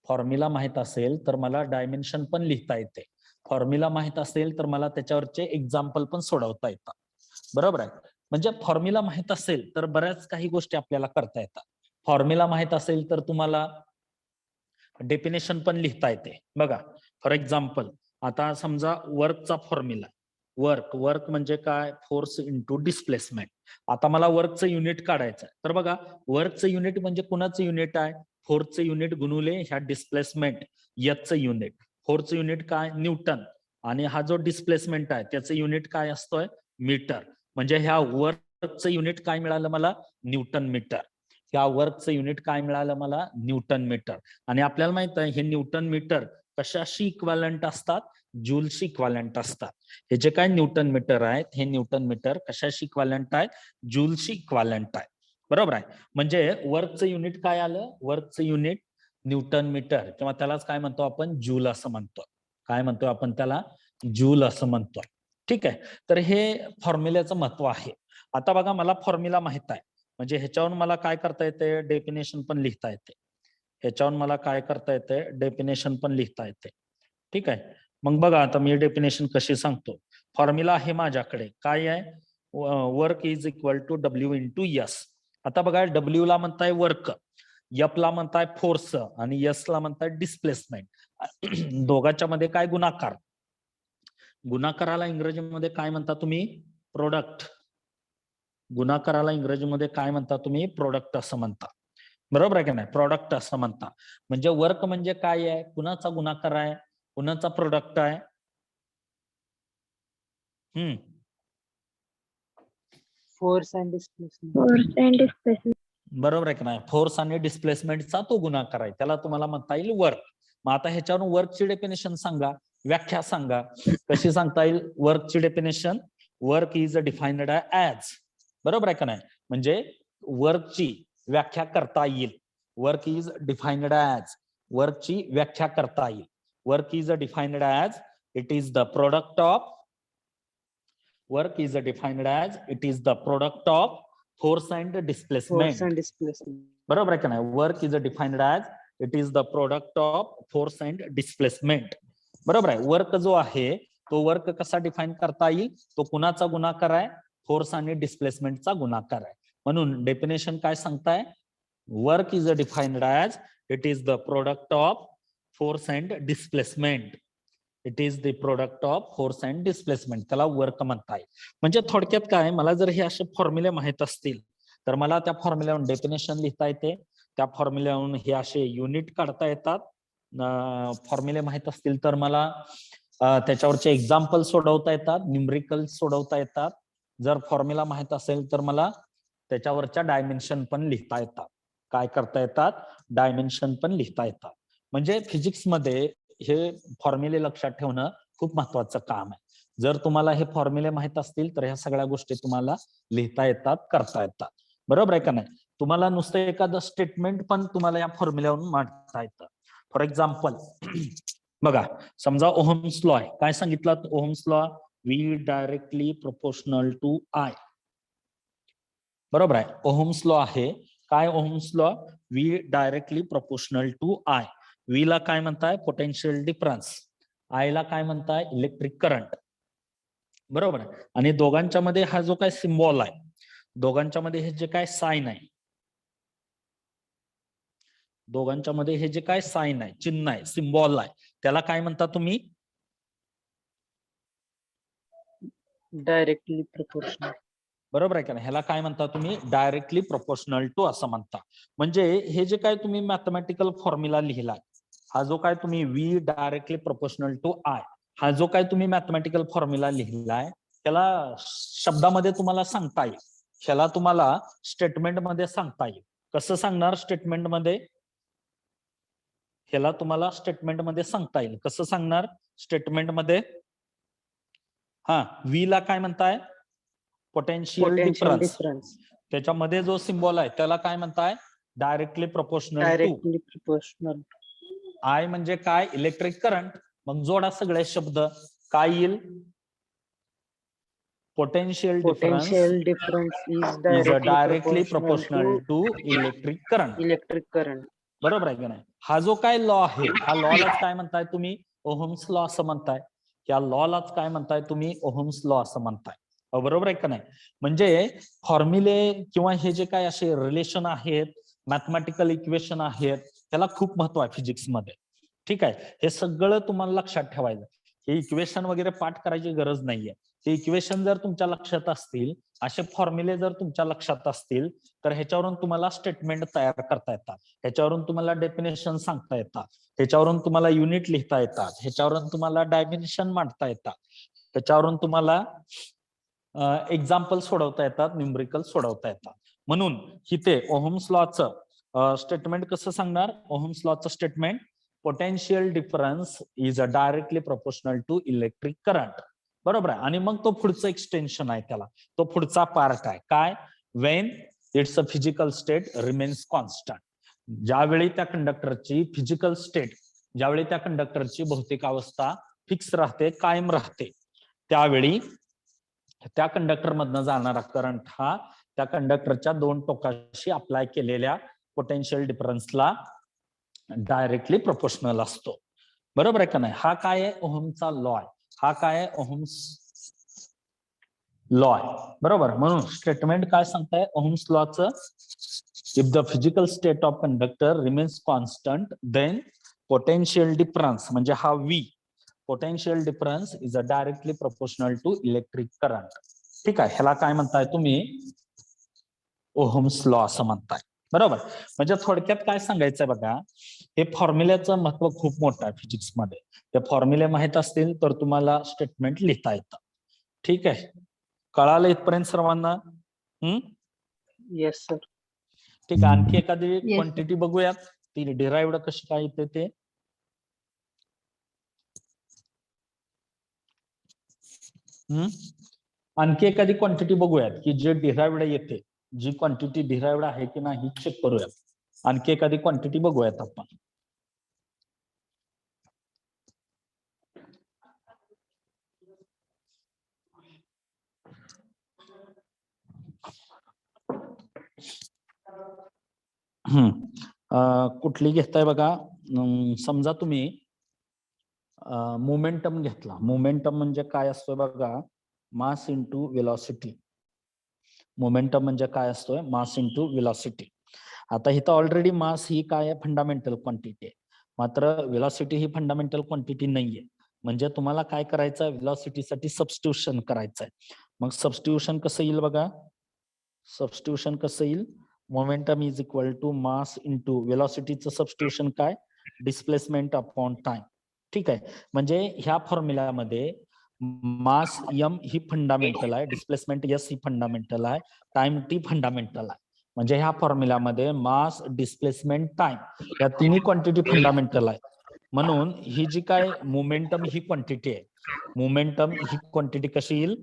फॉर्म्युला माहित असेल तर मला डायमेन्शन पण लिहिता येते. फॉर्म्युला माहित असेल तर मला त्याच्यावरचे एक्झाम्पल पण सोडवता येतात. बरोबर आहे. म्हणजे फॉर्म्युला माहित असेल तर बऱ्याच काही गोष्टी आपल्याला करता येतात. फॉर्म्युला माहित असेल तर तुम्हाला डेफिनेशन पण लिहिता येते. बघा, फॉर एक्झाम्पल, आता समजा वर्कचा फॉर्म्युला. वर्क म्हणजे काय? Force into displacement. आता मला वर्कचं युनिट काढायचं आहे. तर बघा, वर्कचं युनिट म्हणजे कुणाचं युनिट आहे? फोर्सचं युनिट गुणुले ह्या डिस्प्लेसमेंट याचं युनिट. फोर्सचं युनिट काय? न्यूटन. आणि हा जो डिस्प्लेसमेंट आहे त्याचं युनिट काय असतोय? मीटर. म्हणजे ह्या वर्कचं युनिट काय मिळालं मला? Newton metre. ह्या वर्कचं युनिट काय मिळालं मला? Newton metre. आणि आपल्याला माहित आहे हे न्यूटन मीटर कशाशी इक्वालंट असतात? जूलशी इक्वालंट असतात. हे जे काय न्यूटन मीटर आहेत, हे न्यूटन मीटर कशाशी इक्वालंट आहेत? जूलशी इक्वालंट आहे. बरोबर आहे. म्हणजे वर्कचं युनिट काय आलं? वर्कचं युनिट न्यूटन मीटर, किंवा त्यालाच काय म्हणतो आपण? जूल असं म्हणतो. काय म्हणतो आपण त्याला? जूल असं म्हणतो. ठीक आहे. तर हे फॉर्म्युल्याचं महत्व आहे. आता बघा, मला फॉर्म्युला माहित आहे, म्हणजे ह्याच्यावरून मला काय करता येते? डेफिनेशन पण लिहिता येते. ह्याच्यावरून मला काय करता येते? डेफिनेशन पण लिहिता येते. ठीक आहे. मग बघा, आता मी डेफिनेशन कशी सांगतो. फॉर्म्युला आहे माझ्याकडे. काय आहे? Work is equal to W into S. आता बघा, डब्ल्यू ला म्हणताय वर्क, एफ ला म्हणताय फोर्स, आणि यस ला म्हणताय डिस्प्लेसमेंट. दोघांच्या मध्ये काय? गुणाकार. गुणाकाराला इंग्रजीमध्ये काय म्हणता तुम्ही? प्रोडक्ट. गुणाकाराला इंग्रजीमध्ये काय म्हणता तुम्ही? प्रोडक्ट असं म्हणता. बरोबर आहे की नाही? प्रोडक्ट असं म्हणता. म्हणजे वर्क म्हणजे काय आहे? कुणाचा गुणाकार आहे? कुणाचा प्रोडक्ट आहे? Force and displacement. बरोबर आहे की नाही? फोर्स आणि डिस्प्लेसमेंटचा तो गुणाकार आहे, त्याला तुम्हाला म्हणता येईल वर्क. मग आता ह्याच्यावरून वर्कची डेफिनेशन सांगा, व्याख्या सांगा. कशी सांगता येईल वर्कची definition? Work is defined as. बरोबर आहे का नाही? म्हणजे वर्कची व्याख्या करता येईल. Work is defined as. वर्कची व्याख्या करता येईल. Work is defined as it is the product of. Work is defined as it is the product of force and displacement. बरोबर आहे का नाही? Work is defined as it is the product of force and displacement. बरोबर आहे. Work जो आहे तो work कसा डिफाईन करता येईल? तो कुणाचा गुणाकार आहे? फोर्स आणि डिस्प्लेसमेंटचा गुणाकार आहे. म्हणून डेफिनेशन काय सांगताय? Work is defined as it is the product of force and displacement. It is the product of force and displacement. त्याला वर्क म्हणताय. म्हणजे थोडक्यात काय, मला जर हे असे फॉर्म्युले माहित असतील तर मला त्या फॉर्म्युल्यावरून डेफिनेशन लिहिता येते. त्या फॉर्म्युल्यावरून हे असे युनिट काढता येतात. फॉर्म्युले माहित असतील तर मला त्याच्यावरचे एक्झाम्पल सोडवता येतात, न्यूमरिकल सोडवता येतात. जर फॉर्म्युला माहित असेल तर मला त्याच्यावरच्या डायमेन्शन पण लिहिता येतात. काय करता येतात? डायमेन्शन पण लिहिता येतात. म्हणजे फिजिक्समध्ये हे फॉर्म्युले लक्षात ठेवणं खूप महत्वाचं काम आहे. जर तुम्हाला हे फॉर्म्युले माहित असतील तर ह्या सगळ्या गोष्टी तुम्हाला लिहिता येतात, करता येतात. बरोबर आहे का नाही? तुम्हाला नुसतं एखादं स्टेटमेंट पण तुम्हाला या फॉर्म्युल्यावरून मांडता येतं. फॉर एक्झाम्पल, बघा, समजा ओहम्स लॉ आहे. काय सांगितलं Ohm's law? V directly proportional to I. बरोबर आहे. ओहम्स लॉ आहे. काय Ohm's law? V directly proportional to I. V ला काय म्हणताय? Potential difference. आय ला काय म्हणताय? Electric current. बरोबर आहे. आणि दोघांच्या मध्ये हा जो काय सिम्बॉल आहे, दोघांच्या मध्ये हे जे काय साइन आहे, दोघांच्या मध्ये हे जे काय साइन आहे, चिन्ह आहे, सिम्बॉल आहे, त्याला काय म्हणता तुम्ही? Directly proportional. बरोबर आहे का नाही? ह्याला काय म्हणता तुम्ही? डायरेक्टली प्रोपोर्शनल टू असं म्हणता. म्हणजे हे जे काय तुम्ही मॅथमॅटिकल फॉर्म्युला लिहिलाय, हा जो काय तुम्ही V directly proportional to I, हा जो काय तुम्ही मॅथमॅटिकल फॉर्म्युला लिहिलाय, त्याला शब्दामध्ये तुम्हाला सांगता येईल, ह्याला तुम्हाला स्टेटमेंट मध्ये सांगता येईल. कसं सांगणार स्टेटमेंट मध्ये? ह्याला तुम्हाला स्टेटमेंट मध्ये सांगता येईल. कसं सांगणार स्टेटमेंट मध्ये? हा, व्ही ला काय म्हणताय? Potential difference. त्याच्यामध्ये जो सिम्बॉल आहे त्याला काय म्हणताय? Directly proportional to. Directly proportional. I म्हणजे काय? Electric current. मग जोडा सगळे शब्द. काय येईल? Potential difference is directly proportional to electric current. Electric current. बरोबर आहे की नाही? हा जो काय लॉ आहे, हा लॉलाच काय म्हणताय तुम्ही? ओहम्स लॉ असं म्हणताय. या लॉलाच काय म्हणताय तुम्ही? ओहम्स लॉ असं म्हणताय. बरोबर आहे का नाही? म्हणजे फॉर्म्युले किंवा हे जे काय असे रिलेशन आहेत, मॅथमॅटिकल इक्वेशन आहेत, त्याला खूप महत्व आहे फिजिक्स मध्ये. ठीक आहे, हे सगळं तुम्हाला लक्षात ठेवायचं. हे इक्वेशन वगैरे पाठ करायची गरज नाहीये. हे इक्वेशन जर तुमच्या लक्षात असतील, असे फॉर्म्युले जर तुमच्या लक्षात असतील, तर ह्याच्यावरून तुम्हाला स्टेटमेंट तयार करता येतात, ह्याच्यावरून तुम्हाला डेफिनेशन सांगता येतात, ह्याच्यावरून तुम्हाला युनिट लिहिता येतात, ह्याच्यावरून तुम्हाला डायमेन्शन मांडता येतात, ह्याच्यावरून तुम्हाला एक्झाम्पल सोडवता येतात, न्यूमरिकल सोडवता येतात. म्हणून इथे ओहम्स लॉचं स्टेटमेंट कसं सांगणार? ओहम्स लॉचं statement, potential difference is a directly proportional to electric current. बरोबर आहे. आणि मग तो पुढचं एक्सटेन्शन आहे, त्याला तो पुढचा पार्ट आहे. काय? Wien it's a physical state remains constant. ज्यावेळी त्या कंडक्टरची फिजिकल स्टेट, ज्यावेळी त्या कंडक्टरची भौतिक अवस्था फिक्स राहते, कायम राहते, त्यावेळी त्या कंडक्टर मधनं जाणारा करंट हा त्या कंडक्टरच्या दोन टोकाशी अप्लाय केलेल्या पोटेन्शियल डिफरन्सला डायरेक्टली प्रोपोर्शनल असतो. बरोबर आहे का नाही? हा काय आहे? ओहमचा लॉ आहे. हा काय आहे? ओहम्स लॉ आहे. बरोबर. म्हणून स्टेटमेंट काय सांगताय ओहम्स लॉचं? If the physical state of conductor remains constant then potential difference, म्हणजे हा V, potential difference is a directly proportional to electric current. ठीक आहे, ह्याला काय म्हणताय तुम्ही? ओहम्स लॉ असं म्हणताय. बरोबर. म्हणजे थोडक्यात काय सांगायचंय बघा, हे फॉर्म्युल्याचं महत्व खूप मोठं आहे फिजिक्स मध्ये. ते फॉर्म्युले माहित असतील तर तुम्हाला स्टेटमेंट लिहिता येतं. ठीक आहे, कळालं इथपर्यंत सर्वांना? Yes sir. ठीक आहे, आणखी एखादी Yes, sir. क्वांटिटी बघूयात, ती डिराइव्ड कशी काय येते ते. आणखी एखादी क्वांटिटी बघूयात की जे डिराइव्ड येते, जी क्वांटिटी डिराइव्ड आहे की नाही चेक करूयात. आणखी एखादी क्वांटिटी बघूयात आपण. कुठली घेताय बघा? समजा तुम्ही मोमेंटम घेतला. मोमेंटम म्हणजे काय असतो बघा? Mass into velocity. मोमेंटम म्हणजे काय असतोय? Mass into velocity. आता इथं ऑलरेडी मास ही काय आहे? फंडामेंटल क्वांटिटी आहे. मात्र वेलॉसिटी ही फंडामेंटल क्वांटिटी नाहीये. म्हणजे तुम्हाला काय करायचं? वेलॉसिटीसाठी सबस्टिट्यूशन करायचंय. मग सबस्टिट्यूशन कसं येईल बघा? सबस्टिट्यूशन कसं येईल? Momentum is equal to mass into वेलॉसिटीचं सबस्टिट्यूशन काय? Displacement upon time. ठीक आहे, म्हणजे ह्या फॉर्म्युल्यामध्ये मास एम ही फंडामेंटल आहे, डिस्प्लेसमेंट एस ही फंडामेंटल आहे, टाइम टी फंडामेंटल आहे. म्हणजे ह्या फॉर्म्युल्यामध्ये मास, डिस्प्लेसमेंट, टाइम या तिन्ही क्वांटिटी फंडामेंटल आहे. म्हणून ही जी काय मोमेंटम ही क्वांटिटी आहे, मोमेंटम ही क्वांटिटी कशी येईल?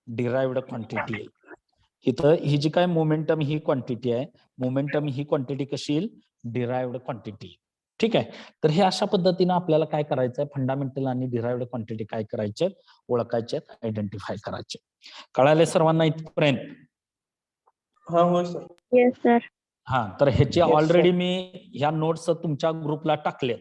डिराइव्ड क्वांटिटी येईल. इथं ही जी काय मोमेंटम ही क्वांटिटी आहे, मोमेंटम ही क्वांटिटी कशी येईल? Derived quantity. ठीक आहे, तर हे अशा पद्धतीने आपल्याला काय करायचंय? फंडामेंटल आणि डिराइव्ड क्वांटिटी काय करायचे? ओळखायचे, आयडेंटिफाय करायचे. कळाले सर्वांना इथपर्यंत? हो सर. Yes, sir. हा, तर ह्याचे Yes, sir. ऑलरेडी मी ह्या नोट्स तुमच्या ग्रुपला टाकले.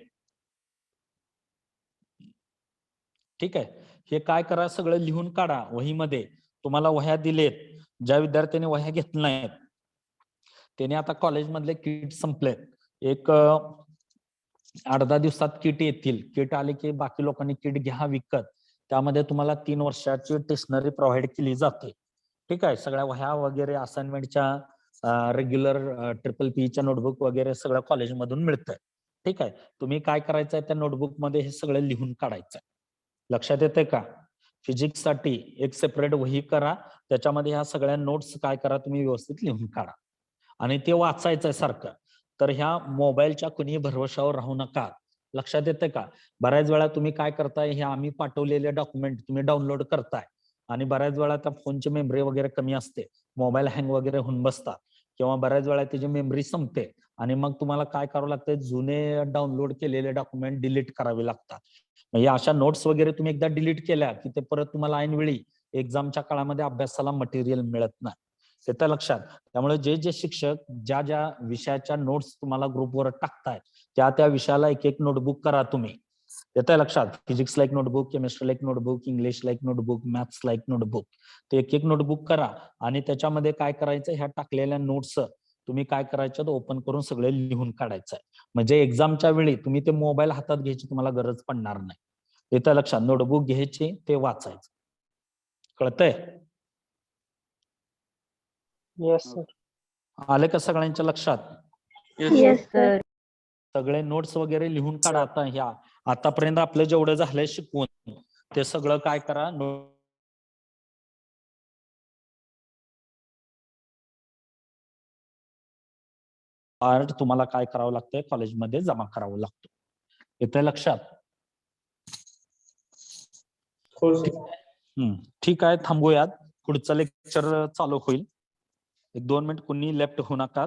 ठीक आहे, हे काय करा, सगळं लिहून काढा वहीमध्ये. तुम्हाला वह्या दिलेत, ज्या विद्यार्थ्यांनी वह्या घेतल्या नाहीत त्याने आता कॉलेजमधले किट संपले, एक 8-10 दिवसात किट येतील. किट आले की बाकी लोकांनी किट घ्या विकत. त्यामध्ये तुम्हाला 3 वर्षाची स्टेशनरी प्रोव्हाइड केली जाते. ठीक आहे, सगळ्या वह्या वगैरे असाइनमेंटच्या रेग्युलर PPPच्या नोटबुक वगैरे सगळं कॉलेजमधून मिळतंय. ठीक आहे, तुम्ही काय करायचंय, त्या नोटबुक मध्ये हे सगळं लिहून काढायचंय. लक्षात येते का? फिजिक्स साठी एक सेपरेट वही करा, त्याच्यामध्ये ह्या सगळ्या नोट्स काय करा, तुम्ही व्यवस्थित लिहून काढा आणि ते वाचायचंय सारखं. तर ह्या मोबाईलच्या कुणी भरवशावर राहू नका. लक्षात येते का? बऱ्याच वेळा तुम्ही काय करताय, हे आम्ही पाठवलेले डॉक्युमेंट तुम्ही डाउनलोड करताय आणि बऱ्याच वेळा त्या फोनची मेमरी वगैरे कमी असते, मोबाईल हँग वगैरे होऊन बसतात, किंवा बऱ्याच वेळा त्याची मेमरी संपते आणि मग तुम्हाला काय करावं लागतं, जुने डाउनलोड केलेले डॉक्युमेंट डिलीट करावे लागतात. म्हणजे अशा नोट्स वगैरे तुम्ही एकदा डिलीट केल्या की ते परत तुम्हाला ऐनवेळी एक्झामच्या काळामध्ये अभ्यासाला मटेरियल मिळत नाही. येतं लक्षात? त्यामुळे जे जे शिक्षक ज्या ज्या विषयाच्या नोट्स तुम्हाला ग्रुपवर टाकताय त्या त्या विषयाला एक एक नोटबुक करा तुम्ही. येतं लक्षात? फिजिक्सला एक नोटबुक, केमिस्ट्रीला एक नोटबुक, इंग्लिशला एक नोटबुक, मॅथ्सला एक नोटबुक. ते एक एक नोटबुक करा आणि त्याच्यामध्ये काय करायचं, ह्या टाकलेल्या नोट्स तुम्ही काय करायचं, ओपन करून सगळे लिहून काढायचं आहे. म्हणजे एक्झामच्या वेळी तुम्ही ते मोबाईल हातात घ्यायची तुम्हाला गरज पडणार नाही. येतं लक्षात? नोटबुक घ्यायची, ते वाचायचं. कळतंय? Yes, sir. आले का सगळ्यांच्या लक्षात? Yes, sir. सगळे नोट्स वगैरे लिहून काढा. आता ह्या आतापर्यंत आपलं जेवढं झालंय शिकवून ते सगळं काय करा, पार्ट तुम्हाला काय करावं लागतंय, कॉलेजमध्ये जमा करावं लागतं. येतंय लक्षात? ठीक आहे, थांबूयात. पुढचं लेक्चर चालू होईल. 1-2 मिनिट कुणी लेफ्ट होऊ नका.